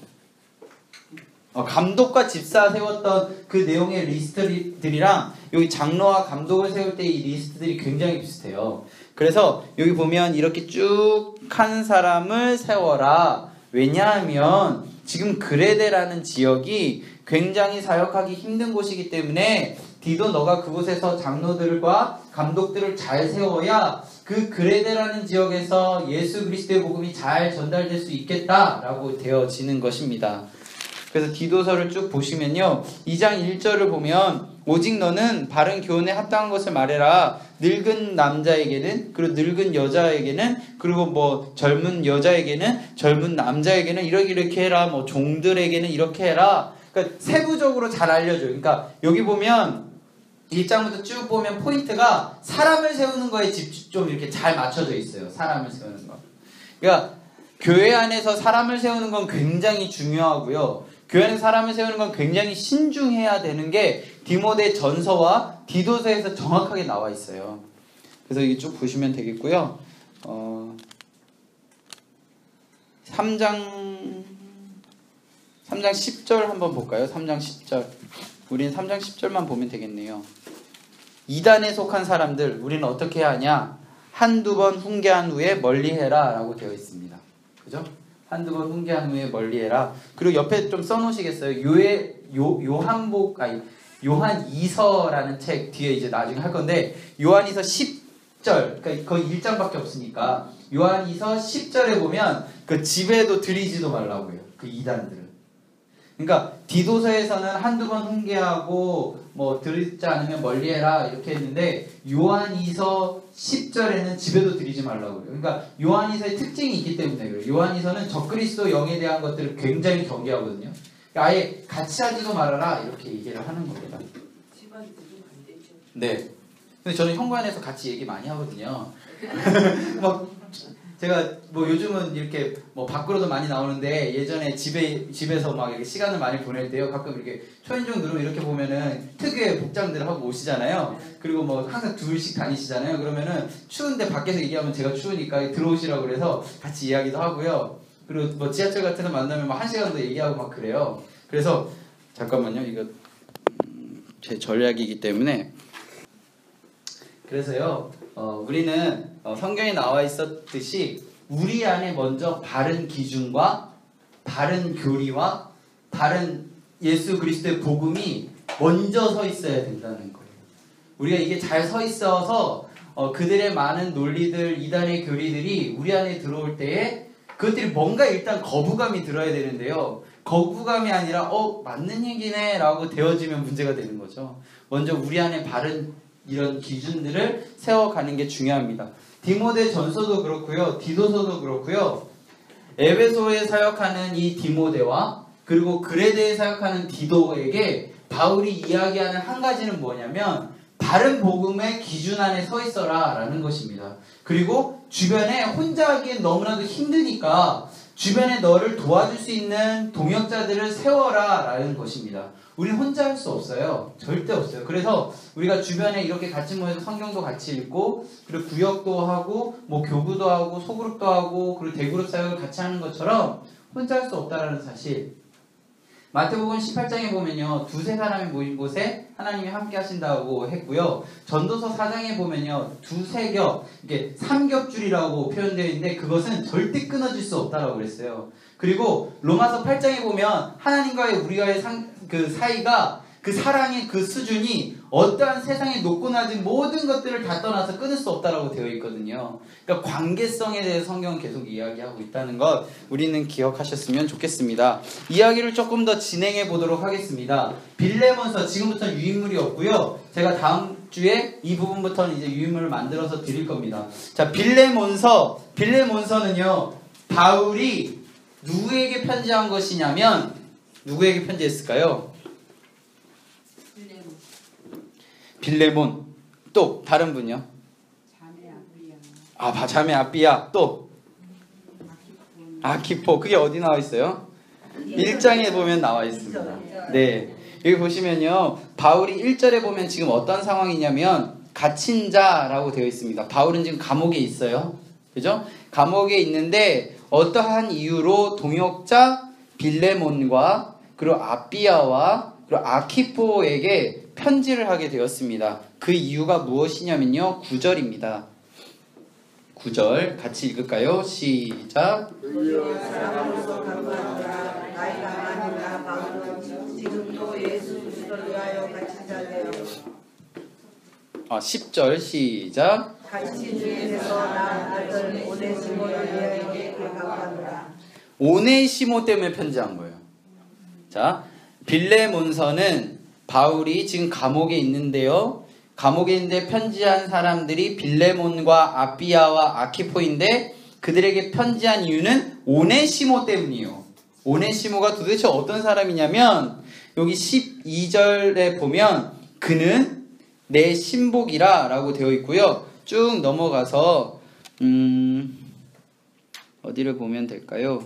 감독과 집사 세웠던 그 내용의 리스트들이랑 여기 장로와 감독을 세울 때 이 리스트들이 굉장히 비슷해요. 그래서 여기 보면 이렇게 쭉 한 사람을 세워라. 왜냐하면 지금 그레데라는 지역이 굉장히 사역하기 힘든 곳이기 때문에 디도 너가 그곳에서 장로들과 감독들을 잘 세워야 그 그레데라는 지역에서 예수 그리스도의 복음이 잘 전달될 수 있겠다라고 되어지는 것입니다. 그래서 디도서를 쭉 보시면요. 2장 1절을 보면 오직 너는 바른 교훈에 합당한 것을 말해라. 늙은 남자에게는 그리고 늙은 여자에게는 그리고 젊은 여자에게는 젊은 남자에게는 이렇게 해라. 종들에게는 이렇게 해라. 그러니까 세부적으로 잘 알려줘요. 그러니까 여기 보면 1장부터 쭉 보면 포인트가 사람을 세우는 거에 좀 이렇게 잘 맞춰져 있어요. 사람을 세우는 거. 그러니까 교회 안에서 사람을 세우는 건 굉장히 중요하고요. 교회 안에서 사람을 세우는 건 굉장히 신중해야 되는 게 디모데 전서와 디도서에서 정확하게 나와 있어요. 그래서 이게 쭉 보시면 되겠고요. 3장 3장 10절 한번 볼까요? 3장 10절. 우리는 3장 10절만 보면 되겠네요. 이단에 속한 사람들 우리는 어떻게 해야 하냐? 한두 번 훈계한 후에 멀리해라 라고 되어 있습니다. 그죠? 한두 번 훈계한 후에 멀리해라. 그리고 옆에 좀 써놓으시겠어요? 요한 2서라는 책 뒤에 이제 나중에 할 건데 요한 2서 10절, 그러니까 거의 1장밖에 없으니까 요한 2서 10절에 보면 그 집에도 들이지도 말라고요. 그 이단들은. 그러니까 디도서에서는 한두 번 훈계하고 뭐 들이지 않으면 멀리해라 이렇게 했는데 요한 2서 10절에는 집에도 들이지 말라고 그래요. 그러니까 요한 2서의 특징이 있기 때문에 그래요. 요한 2서는 적그리스도 영에 대한 것들을 굉장히 경계하거든요. 그러니까 아예 같이 하지도 말아라 이렇게 얘기를 하는 겁니다. 네. 근데 저는 현관에서 같이 얘기 많이 하거든요. 막 제가 뭐 요즘은 이렇게 뭐 밖으로도 많이 나오는데 예전에 집에서 막 이렇게 시간을 많이 보낼 때요. 가끔 이렇게 초인종 누르면 이렇게 보면은 특유의 복장들을 하고 오시잖아요. 그리고 뭐 항상 둘씩 다니시잖아요. 그러면은 추운데 밖에서 얘기하면 제가 추우니까 들어오시라고 그래서 같이 이야기도 하고요. 그리고 뭐 지하철 같은 데 만나면 막 1시간도 얘기하고 막 그래요. 그래서 잠깐만요. 이거 제 전략이기 때문에 그래서요. 우리는 성경에 나와 있었듯이 우리 안에 먼저 바른 기준과 바른 교리와 바른 예수 그리스도의 복음이 먼저 서 있어야 된다는 거예요. 우리가 이게 잘 서 있어서 그들의 많은 논리들, 이단의 교리들이 우리 안에 들어올 때에 그것들이 뭔가 일단 거부감이 들어야 되는데요. 거부감이 아니라 맞는 얘기네 라고 되어지면 문제가 되는 거죠. 먼저 우리 안에 바른 이런 기준들을 세워가는 게 중요합니다. 디모데 전서도 그렇고요. 디도서도 그렇고요. 에베소에 사역하는 이 디모데와 그리고 그레데에 사역하는 디도에게 바울이 이야기하는 한 가지는 뭐냐면 바른 복음의 기준 안에 서 있어라 라는 것입니다. 그리고 주변에 혼자 하기엔 너무나도 힘드니까 주변에 너를 도와줄 수 있는 동역자들을 세워라 라는 것입니다. 우리는 혼자 할 수 없어요. 절대 없어요. 그래서 우리가 주변에 이렇게 같이 모여서 성경도 같이 읽고 그리고 구역도 하고 뭐 교구도 하고 소그룹도 하고 그리고 대그룹 사역을 같이 하는 것처럼 혼자 할 수 없다라는 사실. 마태복음 18장에 보면요. 두세 사람이 모인 곳에 하나님이 함께 하신다고 했고요. 전도서 4장에 보면요. 두세 겹, 이게 3겹줄이라고 표현되어 있는데 그것은 절대 끊어질 수 없다라고 그랬어요. 그리고 로마서 8장에 보면 하나님과의 우리와의 그 사이가 그 사랑의 그 수준이 어떠한 세상의 높고 낮은 모든 것들을 다 떠나서 끊을 수 없다라고 되어 있거든요. 그러니까 관계성에 대해 성경은 계속 이야기하고 있다는 것 우리는 기억하셨으면 좋겠습니다. 이야기를 조금 더 진행해 보도록 하겠습니다. 빌레몬서 지금부터 유인물이 없고요. 제가 다음 주에 이 부분부터는 이제 유인물을 만들어서 드릴 겁니다. 자, 빌레몬서는요. 바울이 누구에게 편지한 것이냐면 누구에게 편지했을까요? 빌레몬. 또 다른 분요? 자매 아비야. 또 아키포. 그게 어디 나와 있어요? 1장에 보면 나와 있습니다. 네. 여기 보시면요. 바울이 1절에 보면 지금 어떤 상황이냐면 갇힌 자라고 되어 있습니다. 바울은 지금 감옥에 있어요. 그죠? 감옥에 있는데 어떠한 이유로 동역자 빌레몬과 그리고 아비야와 그리고 아키포에게 편지를 하게 되었습니다. 그 이유가 무엇이냐면요. 9절입니다. 9절 같이 읽을까요? 시작. 10절 시작. 오네시모 때문에 편지한 거예요. 자, 빌레몬서는 바울이 지금 감옥에 있는데요. 감옥에 있는데 편지한 사람들이 빌레몬과 아비야와 아키포인데 그들에게 편지한 이유는 오네시모 때문이에요. 오네시모가 도대체 어떤 사람이냐면 여기 12절에 보면 그는 내 신복이라 라고 되어 있고요. 쭉 넘어가서 어디를 보면 될까요?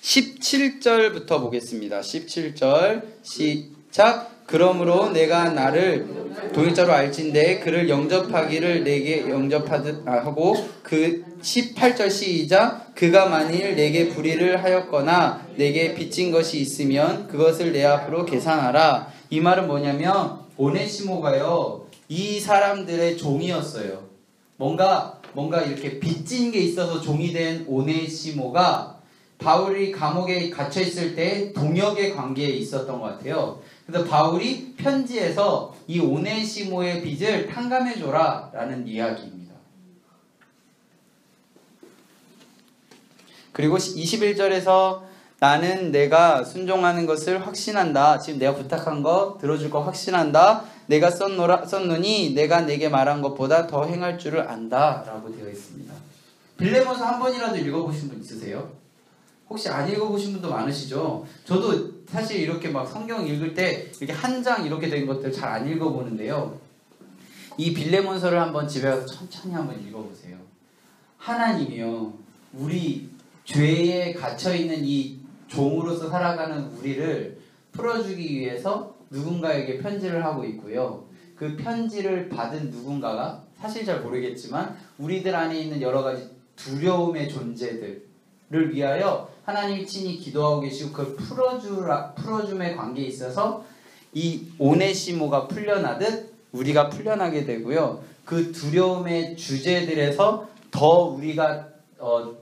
17절부터 보겠습니다. 17절 시작. 그러므로 내가 나를 동일자로 알진대 그를 영접하기를 내게 영접하듯 하고 그 18절 시작 그가 만일 내게 불의를 하였거나 내게 빚진 것이 있으면 그것을 내 앞으로 계산하라. 이 말은 뭐냐면 오네시모가요 이 사람들의 종이었어요. 뭔가 이렇게 빚진 게 있어서 종이 된 오네시모가 바울이 감옥에 갇혀 있을 때 동역의 관계에 있었던 것 같아요. 그래서 바울이 편지에서 이 오네시모의 빚을 탕감해줘라 라는 이야기입니다. 그리고 21절에서 나는 내가 순종하는 것을 확신한다. 지금 내가 부탁한 거 들어줄 거 확신한다. 내가 썼노니 내가 내게 말한 것보다 더 행할 줄을 안다 라고 되어 있습니다. 빌레몬서 한 번이라도 읽어보신 분 있으세요? 혹시 안 읽어보신 분도 많으시죠? 저도 사실 이렇게 막 성경 읽을 때 이렇게 한 장 이렇게 된 것들 잘 안 읽어보는데요. 이 빌레몬서를 한번 집에 가서 천천히 한번 읽어보세요. 하나님이요, 우리 죄에 갇혀있는 이 종으로서 살아가는 우리를 풀어주기 위해서 누군가에게 편지를 하고 있고요. 그 편지를 받은 누군가가 사실 잘 모르겠지만 우리들 안에 있는 여러 가지 두려움의 존재들을 위하여 하나님이 친히 기도하고 계시고 그걸 풀어줌의 관계에 있어서 이 오네시모가 풀려나듯 우리가 풀려나게 되고요. 그 두려움의 주제들에서 더 우리가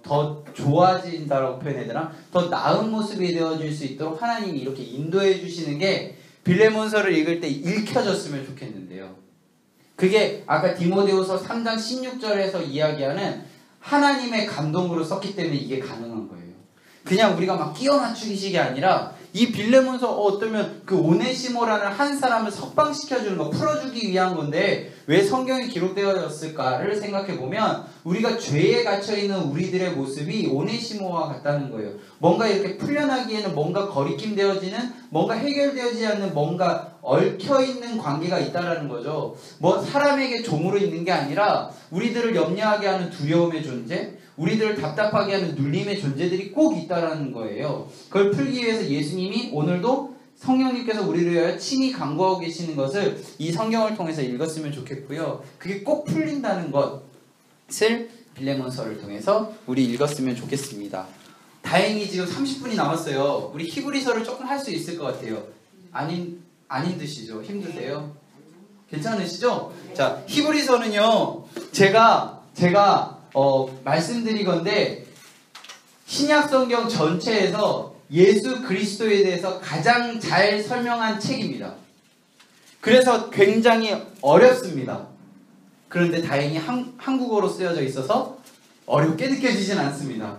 더 좋아진다라고 표현해야 되나? 더 나은 모습이 되어질 수 있도록 하나님이 이렇게 인도해 주시는 게 빌레몬서를 읽을 때 읽혀졌으면 좋겠는데요. 그게 아까 디모데후서 3장 16절에서 이야기하는 하나님의 감동으로 썼기 때문에 이게 가능한 거예요. 그냥 우리가 막 끼워 맞추기식이 아니라 이 빌레몬서 어쩌면 그 오네시모라는 한 사람을 석방시켜주는 거, 풀어주기 위한 건데 왜 성경에 기록되어졌을까를 생각해보면 우리가 죄에 갇혀있는 우리들의 모습이 오네시모와 같다는 거예요. 뭔가 이렇게 풀려나기에는 뭔가 거리낌 되어지는, 뭔가 해결되어지지 않는, 뭔가 얽혀있는 관계가 있다는 거죠. 뭐 사람에게 종으로 있는 게 아니라 우리들을 염려하게 하는 두려움의 존재, 우리들을 답답하게 하는 눌림의 존재들이 꼭 있다라는 거예요. 그걸 풀기 위해서 예수님이 오늘도 성령님께서 우리를 위하여 친히 간구하고 계시는 것을 이 성경을 통해서 읽었으면 좋겠고요. 그게 꼭 풀린다는 것을 빌레몬서를 통해서 우리 읽었으면 좋겠습니다. 다행히 지금 30분이 남았어요. 우리 히브리서를 조금 할 수 있을 것 같아요. 아닌 듯이죠? 힘드세요? 괜찮으시죠? 자, 히브리서는요. 제가 말씀드리건데 신약 성경 전체에서 예수 그리스도에 대해서 가장 잘 설명한 책입니다. 그래서 굉장히 어렵습니다. 그런데 다행히 한국어로 쓰여져 있어서 어렵게 느껴지진 않습니다.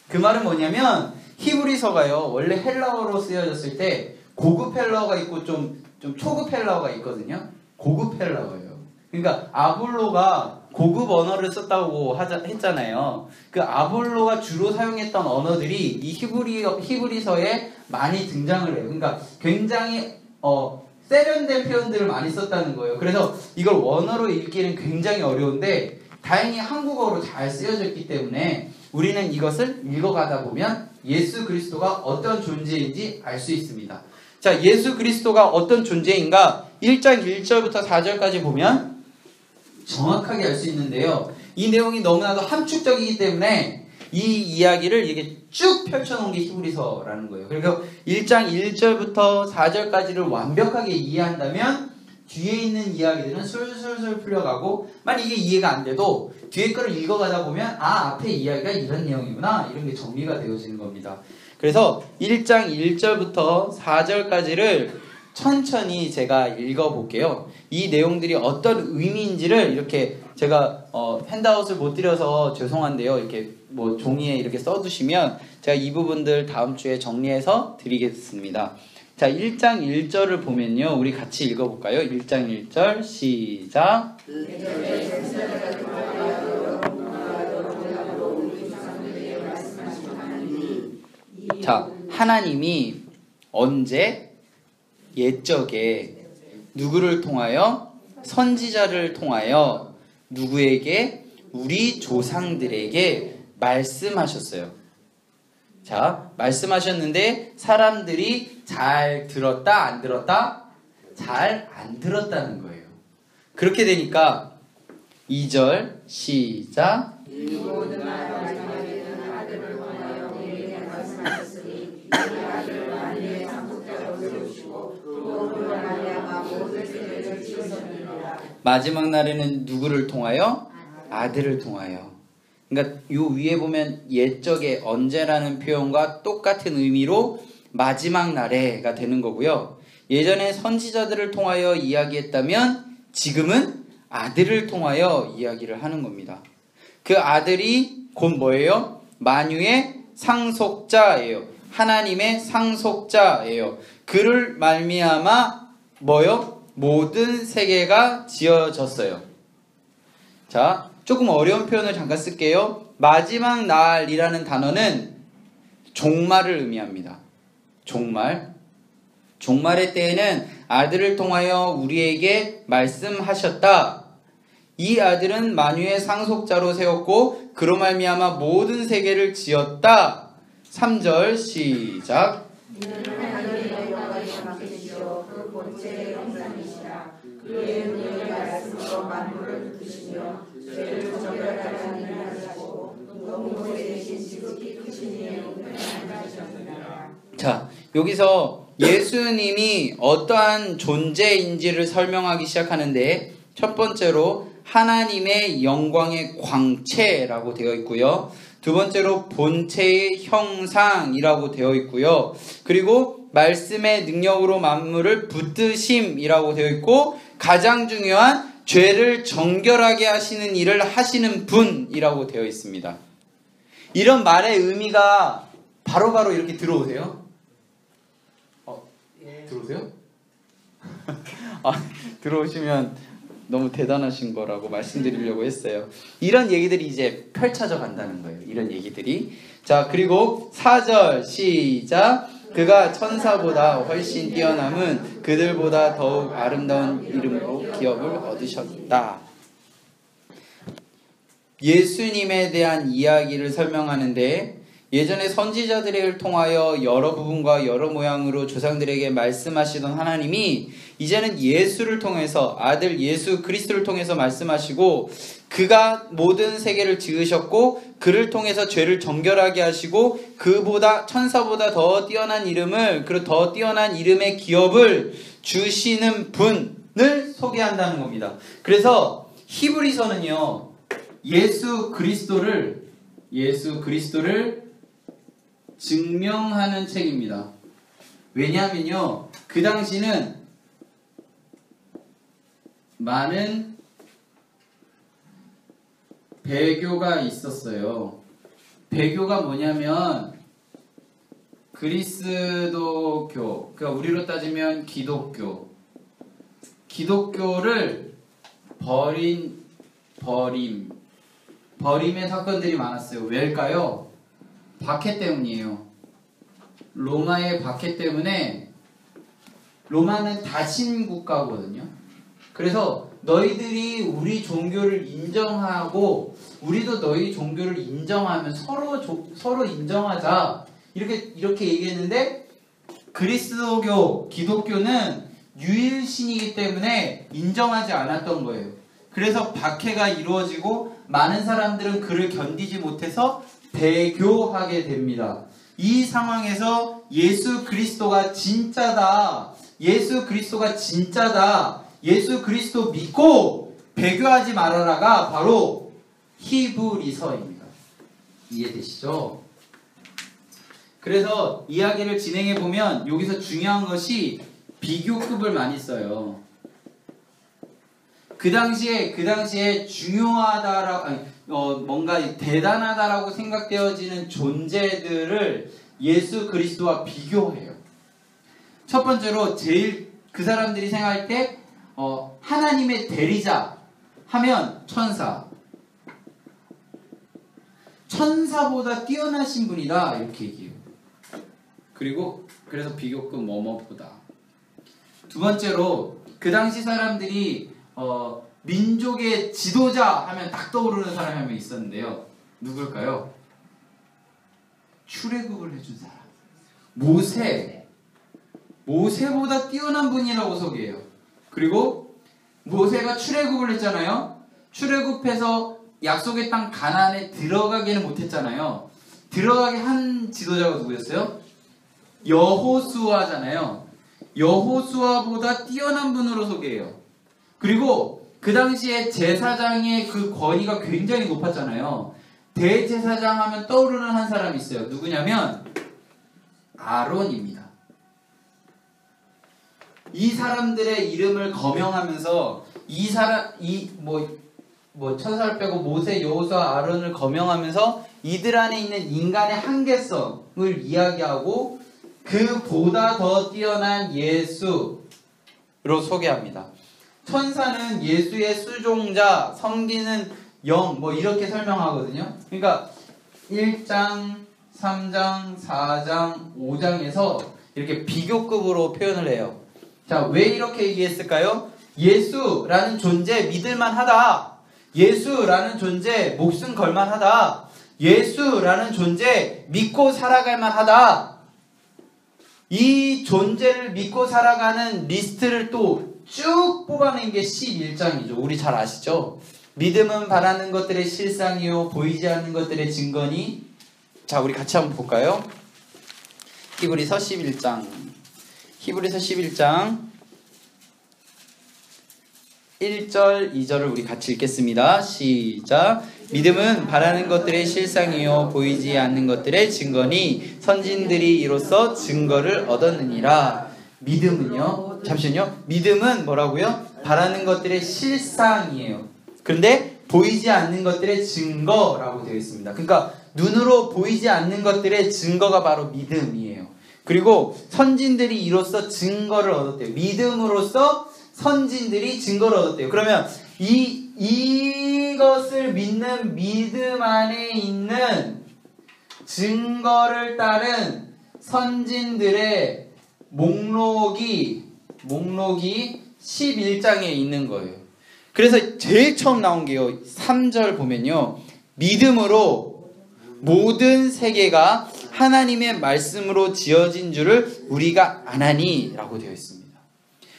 그 말은 뭐냐면 히브리서가요 원래 헬라어로 쓰여졌을 때 고급 헬라어가 있고 좀 초급 헬라어가 있거든요. 고급 헬라어예요. 그러니까 아볼로가 고급 언어를 썼다고 했잖아요. 그 아볼로가 주로 사용했던 언어들이 이 히브리서에 많이 등장을 해요. 그러니까 굉장히 세련된 표현들을 많이 썼다는 거예요. 그래서 이걸 원어로 읽기는 굉장히 어려운데 다행히 한국어로 잘 쓰여졌기 때문에 우리는 이것을 읽어가다 보면 예수 그리스도가 어떤 존재인지 알 수 있습니다. 자, 예수 그리스도가 어떤 존재인가 1장 1절부터 4절까지 보면 정확하게 알 수 있는데요. 이 내용이 너무나도 함축적이기 때문에 이 이야기를 이렇게 쭉 펼쳐놓은 게 히브리서라는 거예요. 그래서 1장 1절부터 4절까지를 완벽하게 이해한다면 뒤에 있는 이야기들은 술술술 풀려가고 만약 이게 이해가 안 돼도 뒤에 거를 읽어가다 보면 앞에 이야기가 이런 내용이구나 이런 게 정리가 되어지는 겁니다. 그래서 1장 1절부터 4절까지를 천천히 제가 읽어볼게요. 이 내용들이 어떤 의미인지를 이렇게 제가 핸드아웃을 못 드려서 죄송한데요. 이렇게 뭐 종이에 이렇게 써두시면 제가 이 부분들 다음 주에 정리해서 드리겠습니다. 자, 1장 1절을 보면요. 우리 같이 읽어볼까요? 1장 1절 시작. 자, 하나님이 언제? 옛적에 누구를 통하여? 선지자를 통하여 누구에게? 우리 조상들에게 말씀하셨어요. 자, 말씀하셨는데 사람들이 잘 들었다? 안 들었다? 잘 안 들었다는 거예요. 그렇게 되니까 2절 시작. 마지막 날에는 누구를 통하여? 아들을 통하여. 그러니까 요 위에 보면 옛적의 언제라는 표현과 똑같은 의미로 마지막 날에가 되는 거고요. 예전에 선지자들을 통하여 이야기했다면 지금은 아들을 통하여 이야기를 하는 겁니다. 그 아들이 곧 뭐예요? 만유의 상속자예요. 하나님의 상속자예요. 그를 말미암아 뭐요? 모든 세계가 지어졌어요. 자, 조금 어려운 표현을 잠깐 쓸게요. 마지막 날이라는 단어는 종말을 의미합니다. 종말. 종말의 때에는 아들을 통하여 우리에게 말씀하셨다. 이 아들은 만유의 상속자로 세웠고 그로 말미암아 모든 세계를 지었다. 3절 시작. 그의 은혜의 말씀으로 만물을 두시며 죄를 정결하게 하는 일을 하시고 너무에 대신 지극히 크신 이의 은혜를 하셨느니라. 자, 여기서 예수님이 어떠한 존재인지를 설명하기 시작하는데 첫 번째로 하나님의 영광의 광채라고 되어 있고요. 두 번째로 본체의 형상이라고 되어 있고요. 그리고 말씀의 능력으로 만물을 붙드심이라고 되어 있고 가장 중요한 죄를 정결하게 하시는 일을 하시는 분이라고 되어 있습니다. 이런 말의 의미가 바로바로 이렇게 들어오세요? 들어오세요? 들어오시면 너무 대단하신 거라고 말씀드리려고 했어요. 이런 얘기들이 이제 펼쳐져 간다는 거예요. 이런 얘기들이. 자, 그리고 4절 시작. 그가 천사보다 훨씬 뛰어남은 그들보다 더욱 아름다운 이름으로 기업을 얻으셨다. 예수님에 대한 이야기를 설명하는데 예전에 선지자들을 통하여 여러 부분과 여러 모양으로 조상들에게 말씀하시던 하나님이 이제는 예수를 통해서 아들 예수 그리스도를 통해서 말씀하시고 그가 모든 세계를 지으셨고 그를 통해서 죄를 정결하게 하시고 그보다 천사보다 더 뛰어난 이름을 그리고 더 뛰어난 이름의 기업을 주시는 분을 소개한다는 겁니다. 그래서 히브리서는요 예수 그리스도를 증명하는 책입니다. 왜냐하면요 그 당시는 많은 배교가 있었어요. 배교가 뭐냐면 그리스도교, 그러니까 우리로 따지면 기독교를 버림의 사건들이 많았어요. 왜일까요? 박해 때문이에요. 로마의 박해 때문에 로마는 다신 국가거든요. 그래서 너희들이 우리 종교를 인정하고 우리도 너희 종교를 인정하면 서로 인정하자 이렇게 얘기했는데 그리스도교 기독교는 유일신이기 때문에 인정하지 않았던 거예요. 그래서 박해가 이루어지고 많은 사람들은 그를 견디지 못해서 배교하게 됩니다. 이 상황에서 예수 그리스도가 진짜다. 예수 그리스도 믿고 배교하지 말아라가 바로 히브리서입니다. 이해되시죠? 그래서 이야기를 진행해 보면 여기서 중요한 것이 비교급을 많이 써요. 그 당시에 뭔가 대단하다라고 생각되어지는 존재들을 예수 그리스도와 비교해요. 첫 번째로 제일 그 사람들이 생각할 때 하나님의 대리자 하면 천사보다 뛰어나신 분이다 이렇게 얘기해요. 그리고 그래서 비교급 뭐뭐보다. 두 번째로 그 당시 사람들이 민족의 지도자 하면 딱 떠오르는 사람이 한 명 있었는데요. 누굴까요? 출애굽을 해준 사람. 모세보다 뛰어난 분이라고 소개해요. 그리고 모세가 출애굽을 했잖아요. 출애굽해서 약속의 땅 가나안에 들어가기는 못했잖아요. 들어가게 한 지도자가 누구였어요? 여호수아잖아요. 여호수아보다 뛰어난 분으로 소개해요. 그리고 그 당시에 제사장의 그 권위가 굉장히 높았잖아요. 대제사장 하면 떠오르는 한 사람이 있어요. 누구냐면 아론입니다. 이 사람들의 이름을 거명하면서 천사를 빼고 모세, 여호수아, 아론을 거명하면서 이들 안에 있는 인간의 한계성을 이야기하고 그보다 더 뛰어난 예수로 소개합니다. 천사는 예수의 수종자, 섬기는 영, 이렇게 설명하거든요. 그러니까 1장, 3장, 4장, 5장에서 이렇게 비교급으로 표현을 해요. 자, 왜 이렇게 얘기했을까요? 예수라는 존재 믿을만 하다. 예수라는 존재 목숨 걸만 하다. 예수라는 존재 믿고 살아갈만 하다. 이 존재를 믿고 살아가는 리스트를 또 쭉 뽑아낸 게 11장이죠. 우리 잘 아시죠? 믿음은 바라는 것들의 실상이요 보이지 않는 것들의 증거니. 자, 우리 같이 한번 볼까요? 히브리서 11장 1절 2절을 우리 같이 읽겠습니다. 시작. 믿음은 바라는 것들의 실상이요 보이지 않는 것들의 증거니 선진들이 이로써 증거를 얻었느니라. 믿음은요, 잠시만요. 믿음은 뭐라고요? 바라는 것들의 실상이에요. 그런데 보이지 않는 것들의 증거라고 되어 있습니다. 그러니까 눈으로 보이지 않는 것들의 증거가 바로 믿음이에요. 그리고 선진들이 이로써 증거를 얻었대요. 믿음으로써 선진들이 증거를 얻었대요. 그러면 이것을 믿는 믿음 안에 있는 증거를 따른 선진들의 목록이 11장에 있는 거예요. 그래서 제일 처음 나온 게요. 3절 보면요. 믿음으로 모든 세계가 하나님의 말씀으로 지어진 줄을 우리가 아나니 라고 되어 있습니다.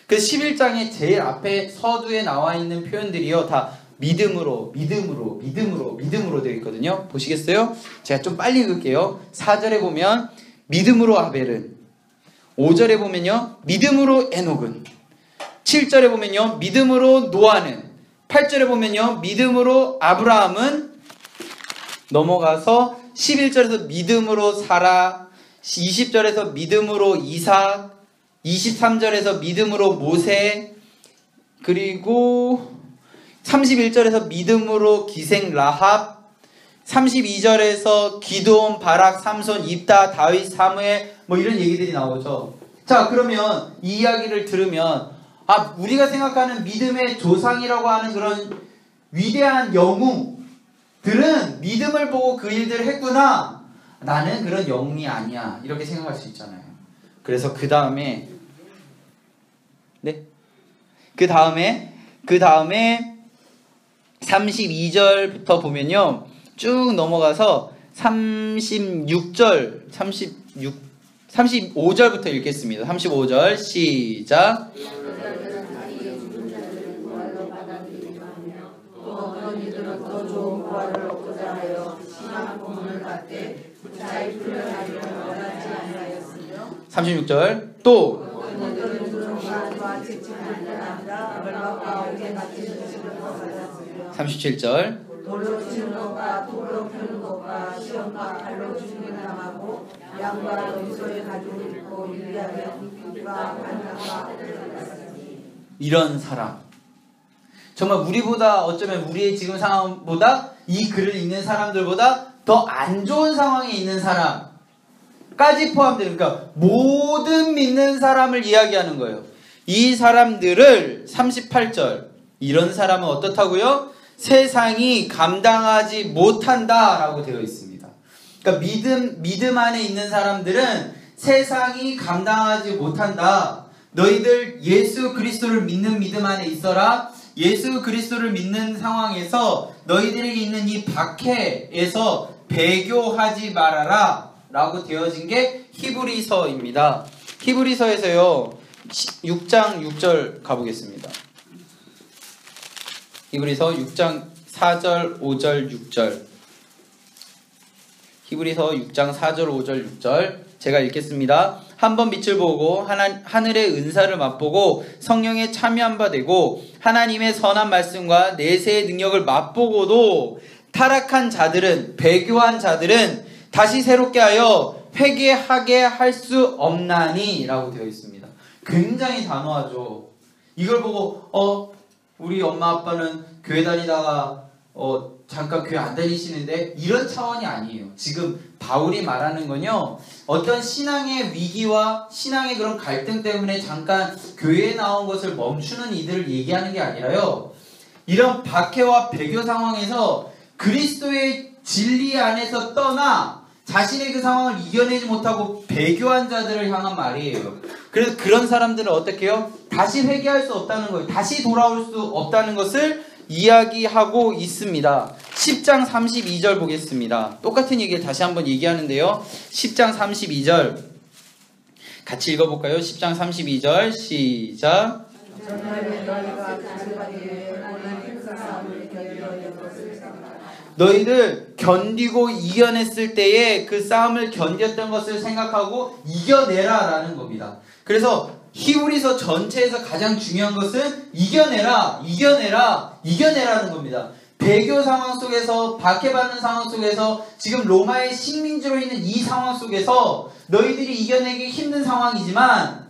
그래서 11장의 제일 앞에 서두에 나와 있는 표현들이요. 다 믿음으로 되어 있거든요. 보시겠어요? 제가 좀 빨리 읽을게요. 4절에 보면 믿음으로 아벨은, 5절에 보면요 믿음으로 에녹은, 7절에 보면요 믿음으로 노아는, 8절에 보면요 믿음으로 아브라함은, 넘어가서 11절에서 믿음으로 사라, 20절에서 믿음으로 이삭, 23절에서 믿음으로 모세, 그리고 31절에서 믿음으로 기생 라합, 32절에서 기드온, 바락, 삼손, 입다, 다윗, 사무엘 이런 얘기들이 나오죠. 자, 그러면 이 이야기를 들으면 우리가 생각하는 믿음의 조상이라고 하는 그런 위대한 영웅들은 믿음을 보고 그 일들을 했구나. 나는 그런 영웅이 아니야. 이렇게 생각할 수 있잖아요. 그래서 그 다음에 32절부터 보면요 쭉 넘어가서 35절부터 읽겠습니다. 35절 시작. (36절) 또 37절 돌로 치는 것과 돌로 펴는 것과 시험과 발로 죽이는 당하고 양과 염소의 가죽을 입고 유리하면 빛과 반짝과 이런 사람, 정말 우리보다 어쩌면 우리의 지금 상황보다 이 글을 읽는 사람들보다 더 안 좋은 상황에 있는 사람까지 포함되는, 그러니까 모든 믿는 사람을 이야기하는 거예요. 이 사람들을 38절 이런 사람은 어떻다고요? 세상이 감당하지 못한다라고 되어 있습니다. 그러니까 믿음 안에 있는 사람들은 세상이 감당하지 못한다. 너희들 예수 그리스도를 믿는 믿음 안에 있어라. 예수 그리스도를 믿는 상황에서 너희들에게 있는 이 박해에서 배교하지 말아라 라고 되어진 게 히브리서입니다. 히브리서에서요 6장 6절 가보겠습니다. 히브리서 6장 4절 5절 6절. 히브리서 6장 4절 5절 6절 제가 읽겠습니다. 한번 빛을 보고 하늘의 은사를 맛보고 성령에 참여한 바 되고 하나님의 선한 말씀과 내세의 능력을 맛보고도 타락한 자들은, 배교한 자들은 다시 새롭게 하여 회개하게 할 수 없나니 라고 되어 있습니다. 굉장히 단호하죠. 이걸 보고 우리 엄마 아빠는 교회 다니다가 잠깐 교회 안 다니시는데, 이런 차원이 아니에요. 지금 바울이 말하는 건요, 어떤 신앙의 위기와 신앙의 그런 갈등 때문에 잠깐 교회에 나온 것을 멈추는 이들을 얘기하는 게 아니라요, 이런 박해와 배교 상황에서 그리스도의 진리 안에서 떠나 자신의 그 상황을 이겨내지 못하고 배교한 자들을 향한 말이에요. 그래서 그런 사람들은 어떻게 해요? 다시 회개할 수 없다는 거예요. 다시 돌아올 수 없다는 것을 이야기하고 있습니다. 10장 32절 보겠습니다. 똑같은 얘기를 다시 한번 얘기하는데요. 10장 32절 같이 읽어볼까요? 10장 32절 시작. 너희들 견디고 이겨냈을 때에 그 싸움을 견뎠던 것을 생각하고 이겨내라 라는 겁니다. 그래서 히브리서 전체에서 가장 중요한 것은 이겨내라, 이겨내라, 이겨내라는 겁니다. 배교 상황 속에서, 박해받는 상황 속에서, 지금 로마의 식민지로 있는 이 상황 속에서 너희들이 이겨내기 힘든 상황이지만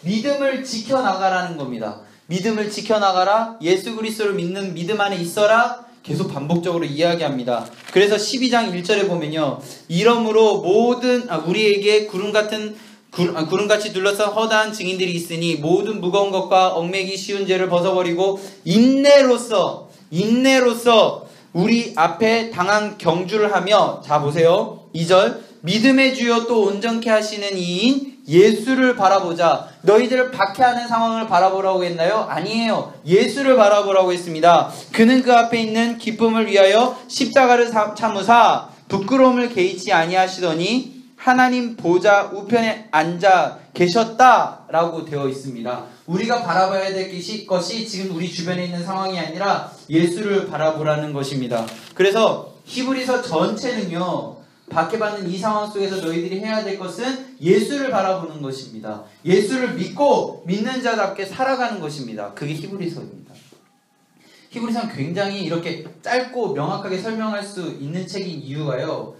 믿음을 지켜나가라는 겁니다. 믿음을 지켜나가라, 예수 그리스도를 믿는 믿음 안에 있어라, 계속 반복적으로 이야기합니다. 그래서 12장 1절에 보면요, 이러므로 모든 우리에게 구름같이 둘러싼 허다한 증인들이 있으니 모든 무거운 것과 얽매기 쉬운 죄를 벗어버리고 인내로서 우리 앞에 당한 경주를 하며, 자 보세요, 2절, 믿음의 주요 또 온전케 하시는 이인 예수를 바라보자. 너희들을 박해하는 상황을 바라보라고 했나요? 아니에요. 예수를 바라보라고 했습니다. 그는 그 앞에 있는 기쁨을 위하여 십자가를 참으사 부끄러움을 개의치 아니하시더니 하나님 보좌 우편에 앉아 계셨다라고 되어 있습니다. 우리가 바라봐야 될 것이 지금 우리 주변에 있는 상황이 아니라 예수를 바라보라는 것입니다. 그래서 히브리서 전체는요, 박해받는 이 상황 속에서 너희들이 해야 될 것은 예수를 바라보는 것입니다. 예수를 믿고 믿는 자답게 살아가는 것입니다. 그게 히브리서입니다. 히브리서는 굉장히 이렇게 짧고 명확하게 설명할 수 있는 책인 이유가요,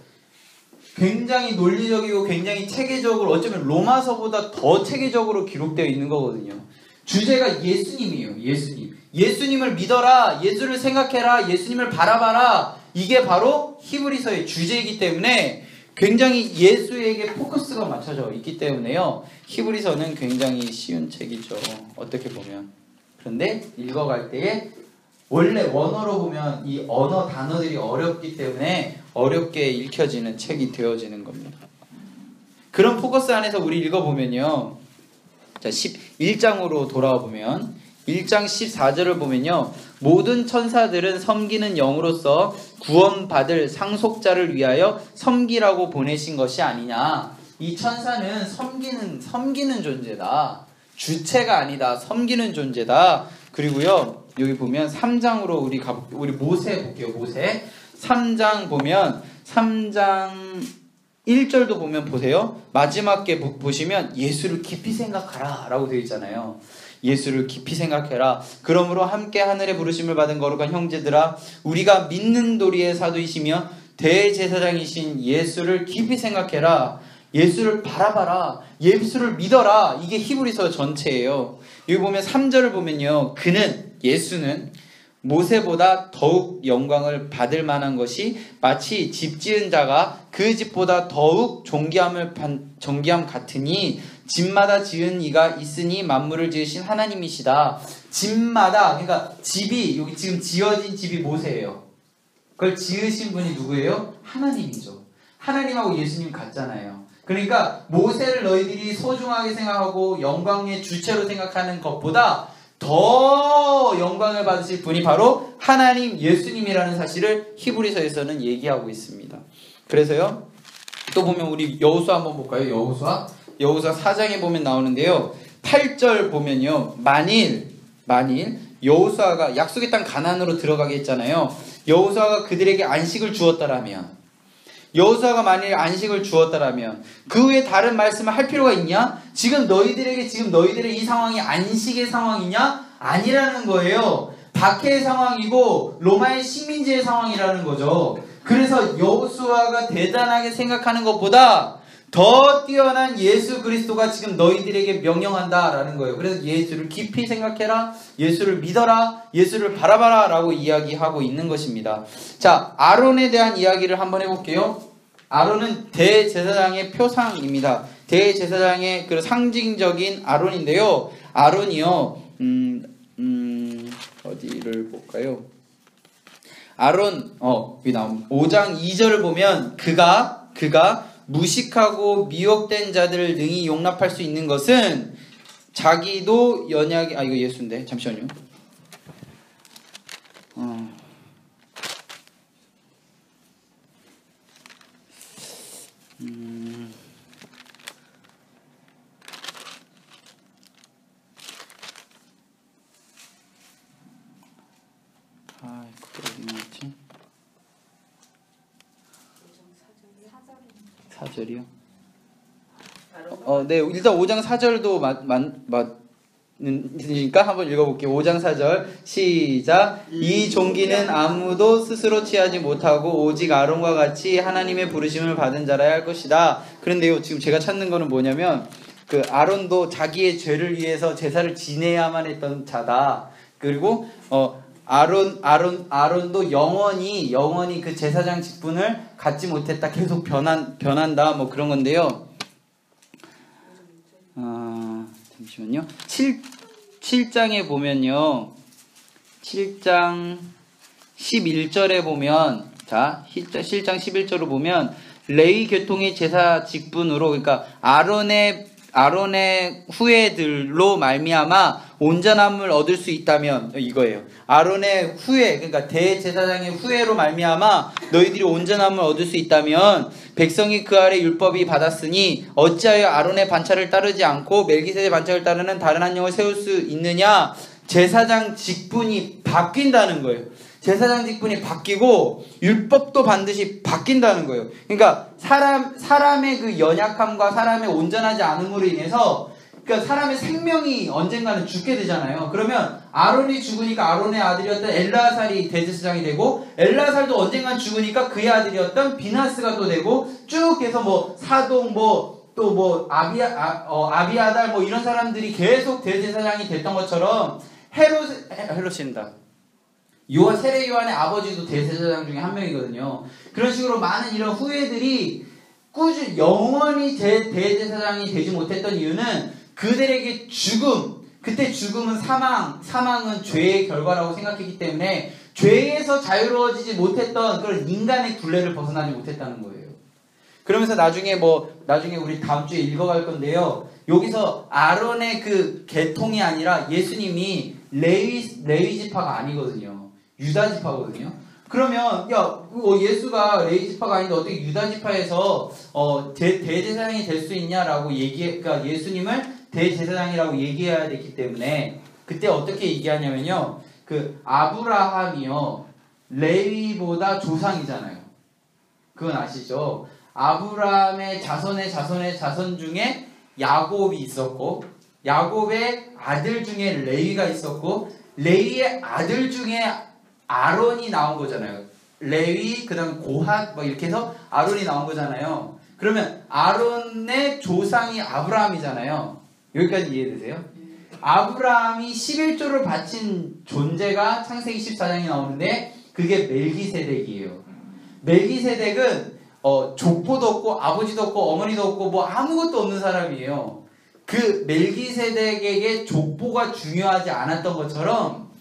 굉장히 논리적이고 굉장히 체계적으로, 어쩌면 로마서보다 더 체계적으로 기록되어 있는 거거든요. 주제가 예수님이에요. 예수님을 믿어라, 예수를 생각해라, 예수님을 바라봐라, 이게 바로 히브리서의 주제이기 때문에 굉장히 예수에게 포커스가 맞춰져 있기 때문에요, 히브리서는 굉장히 쉬운 책이죠, 어떻게 보면. 그런데 읽어갈 때에 원래 원어로 보면 이 언어 단어들이 어렵기 때문에 어렵게 읽혀지는 책이 되어지는 겁니다. 그런 포커스 안에서 우리 읽어보면요, 자 11장으로 돌아와 보면 1장 14절을 보면요, 모든 천사들은 섬기는 영으로서 구원받을 상속자를 위하여 섬기라고 보내신 것이 아니냐. 이 천사는 섬기는 존재다. 주체가 아니다. 섬기는 존재다. 그리고요, 여기 보면 3장으로 우리 모세 볼게요. 모세 3장 보면 3장 1절도 보면 보세요. 마지막에 보시면 예수를 깊이 생각하라 라고 되어 있잖아요. 예수를 깊이 생각해라. 그러므로 함께 하늘의 부르심을 받은 거룩한 형제들아, 우리가 믿는 도리의 사도이시며 대제사장이신 예수를 깊이 생각해라. 예수를 바라봐라. 예수를 믿어라. 이게 히브리서 전체예요. 여기 보면 3절을 보면요, 예수는 모세보다 더욱 영광을 받을 만한 것이 마치 집 지은 자가 그 집보다 더욱 존귀함 같으니 집마다 지은 이가 있으니 만물을 지으신 하나님이시다. 집마다, 그러니까 집이, 여기 지금 지어진 집이 모세예요. 그걸 지으신 분이 누구예요? 하나님이죠. 하나님하고 예수님 같잖아요. 그러니까 모세를 너희들이 소중하게 생각하고 영광의 주체로 생각하는 것보다 더 영광을 받으실 분이 바로 하나님 예수님이라는 사실을 히브리서에서는 얘기하고 있습니다. 그래서요, 또 보면 우리 여호수아 한번 볼까요? 여호수아 4장에 보면 나오는데요, 8절 보면요, 만일 여호수아가 약속의 땅 가나안으로 들어가게 했잖아요. 여호수아가 그들에게 안식을 주었다라면, 여호수아가 만일 안식을 주었다라면 그 후에 다른 말씀을 할 필요가 있냐? 지금 너희들의 이 상황이 안식의 상황이냐? 아니라는 거예요. 박해의 상황이고 로마의 식민지의 상황이라는 거죠. 그래서 여호수아가 대단하게 생각하는 것보다 더 뛰어난 예수 그리스도가 지금 너희들에게 명령한다라는 거예요. 그래서 예수를 깊이 생각해라, 예수를 믿어라, 예수를 바라봐라 라고 이야기하고 있는 것입니다. 자, 아론에 대한 이야기를 한번 해볼게요. 아론은 대제사장의 표상입니다. 대제사장의 그 상징적인 아론인데요. 아론이요, 어디를 볼까요? 아론, 여기 나온 5장 2절을 보면 그가 무식하고 미혹된 자들을 능히 용납할 수 있는 것은 자기도 연약이, 이거 예수인데 잠시만요. 그거 어디 있지? 4절이요? 네, 일단 5장 4절도 맞으니까 한번 읽어볼게요. 5장 4절 시작. 이 종기는 아무도 스스로 취하지 못하고 오직 아론과 같이 하나님의 부르심을 받은 자라야 할 것이다. 그런데요, 지금 제가 찾는 거는 뭐냐면 그 아론도 자기의 죄를 위해서 제사를 지내야만 했던 자다. 그리고 아론도 영원히 그 제사장 직분을 갖지 못했다. 계속 변한다. 뭐 그런 건데요. 잠시만요. 7장에 보면요. 7장 11절에 보면, 자, 7장 11절로 보면, 레위 계통의 제사 직분으로, 그러니까 아론의 후예들로 말미암아 온전함을 얻을 수 있다면, 이거예요. 아론의 후예, 그러니까 대제사장의 후예로 말미암아 너희들이 온전함을 얻을 수 있다면 백성이 그 아래 율법이 받았으니 어찌하여 아론의 반차를 따르지 않고 멜기세덱의 반차를 따르는 다른 한 영을 세울 수 있느냐? 제사장 직분이 바뀐다는 거예요. 제사장 직분이 바뀌고 율법도 반드시 바뀐다는 거예요. 그러니까 사람의 그 연약함과 사람의 온전하지 않음으로 인해서, 그러니까 사람의 생명이 언젠가는 죽게 되잖아요. 그러면 아론이 죽으니까 아론의 아들이었던 엘르아살이 대제사장이 되고, 엘르아살도 언젠간 죽으니까 그의 아들이었던 비나스가 또 되고, 쭉 해서 뭐 사동 아비아달 뭐 이런 사람들이 계속 대제사장이 됐던 것처럼 헤롯입니다. 세례 요한의 아버지도 대제사장 중에 한 명이거든요. 그런 식으로 많은 이런 후예들이 꾸준히 영원히 대제사장이 되지 못했던 이유는 그들에게 그때 죽음은 사망은 죄의 결과라고 생각했기 때문에 죄에서 자유로워지지 못했던 그런 인간의 굴레를 벗어나지 못했다는 거예요. 그러면서 나중에 우리 다음 주에 읽어갈 건데요. 여기서 아론의 그 계통이 아니라 예수님이 레위 지파가 아니거든요. 유다 지파거든요. 그러면 예수가 레위 지파가 아닌데 어떻게 유다 지파에서 대제사장이 될 수 있냐라고 그러니까 예수님을 대제사장이라고 얘기해야 됐기 때문에 그때 어떻게 얘기하냐면요. 그 아브라함이요, 레위보다 조상이잖아요. 그건 아시죠? 아브라함의 자손의 자손 중에 야곱이 있었고, 야곱의 아들 중에 레위가 있었고, 레위의 아들 중에 아론이 나온 거잖아요. 레위, 그 다음 고핫, 이렇게 해서 아론이 나온 거잖아요. 그러면 아론의 조상이 아브라함이잖아요. 여기까지 이해되세요? 아브라함이 11조를 바친 존재가 창세기 14장에 나오는데 그게 멜기세덱이에요. 멜기세덱은 족보도 없고 아버지도 없고 어머니도 없고 아무것도 없는 사람이에요. 그 멜기세덱에게 족보가 중요하지 않았던 것처럼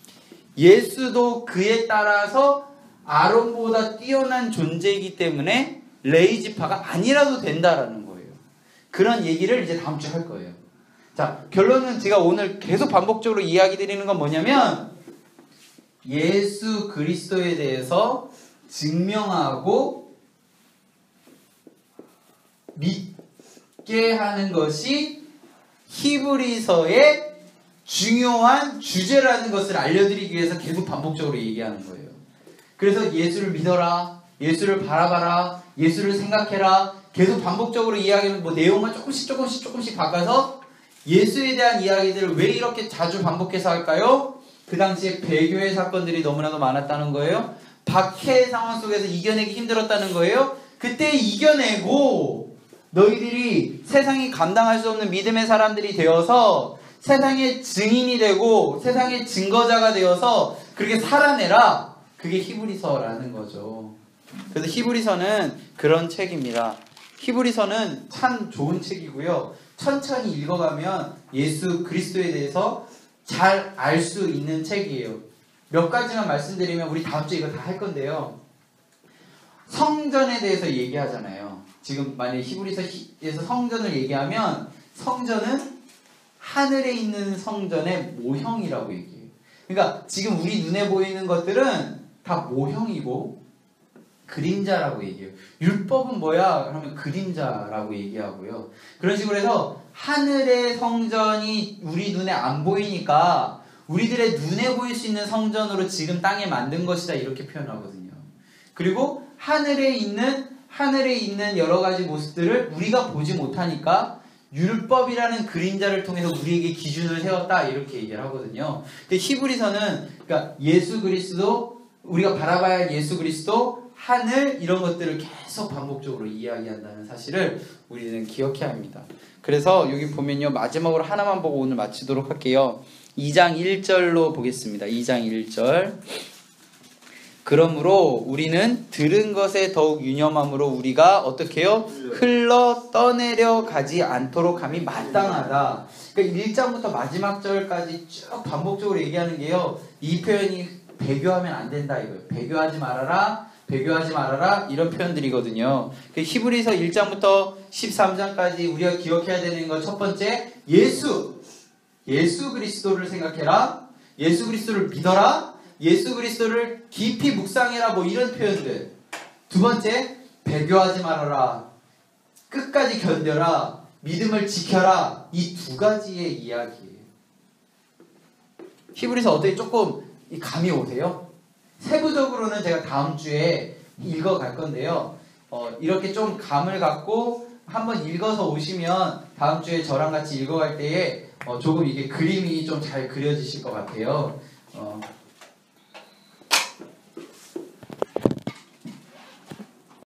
예수도 그에 따라서 아론보다 뛰어난 존재이기 때문에 레위 지파가 아니라도 된다라는 거예요. 그런 얘기를 이제 다음 주에 할 거예요. 자, 결론은 제가 오늘 계속 반복적으로 이야기 드리는 건 뭐냐면 예수 그리스도에 대해서 증명하고 믿게 하는 것이 히브리서의 중요한 주제라는 것을 알려드리기 위해서 계속 반복적으로 얘기하는 거예요. 그래서 예수를 믿어라, 예수를 바라봐라, 예수를 생각해라, 계속 반복적으로 이야기하면 뭐 내용만 조금씩 바꿔서 예수에 대한 이야기들을 왜 이렇게 자주 반복해서 할까요? 그 당시에 배교의 사건들이 너무나도 많았다는 거예요. 박해의 상황 속에서 이겨내기 힘들었다는 거예요. 그때 이겨내고 너희들이 세상이 감당할 수 없는 믿음의 사람들이 되어서 세상의 증인이 되고 세상의 증거자가 되어서 그렇게 살아내라. 그게 히브리서라는 거죠. 그래서 히브리서는 그런 책입니다. 히브리서는 참 좋은 책이고요. 천천히 읽어가면 예수 그리스도에 대해서 잘 알 수 있는 책이에요. 몇 가지만 말씀드리면 우리 다음 주에 이거 다 할 건데요. 성전에 대해서 얘기하잖아요. 지금 만약에 히브리서에서 성전을 얘기하면 성전은 하늘에 있는 성전의 모형이라고 얘기해요. 그러니까 지금 우리 눈에 보이는 것들은 다 모형이고 그림자라고 얘기해요. 율법은 뭐야? 그러면 그림자라고 얘기하고요. 그런 식으로 해서 하늘의 성전이 우리 눈에 안 보이니까 우리들의 눈에 보일 수 있는 성전으로 지금 땅에 만든 것이다 이렇게 표현하거든요. 그리고 하늘에 있는 여러 가지 모습들을 우리가 보지 못하니까 율법이라는 그림자를 통해서 우리에게 기준을 세웠다 이렇게 얘기를 하거든요. 근데 히브리서는 그러니까 예수 그리스도, 우리가 바라봐야 할 예수 그리스도, 하늘 이런 것들을 계속 반복적으로 이야기한다는 사실을 우리는 기억해야 합니다. 그래서 여기 보면요, 마지막으로 하나만 보고 오늘 마치도록 할게요. 2장 1절로 보겠습니다. 2장 1절. 그러므로 우리는 들은 것에 더욱 유념함으로 우리가 어떻게 해요? 흘러 떠내려 가지 않도록 함이 마땅하다. 그러니까 1장부터 마지막 절까지 쭉 반복적으로 얘기하는 게요, 이 표현이 배교하면 안 된다 이거예요. 배교하지 말아라, 배교하지 말아라, 이런 표현들이거든요. 히브리서 1장부터 13장까지 우리가 기억해야 되는 것, 첫 번째, 예수 그리스도를 생각해라, 예수 그리스도를 믿어라, 예수 그리스도를 깊이 묵상해라, 뭐 이런 표현들. 두 번째, 배교하지 말아라, 끝까지 견뎌라, 믿음을 지켜라, 이 두 가지의 이야기예요. 히브리서 어떻게 조금 감이 오세요? 세부적으로는 제가 다음 주에 읽어갈 건데요. 이렇게 좀 감을 갖고 한번 읽어서 오시면 다음 주에 저랑 같이 읽어갈 때에 조금 이게 그림이 좀 잘 그려지실 것 같아요.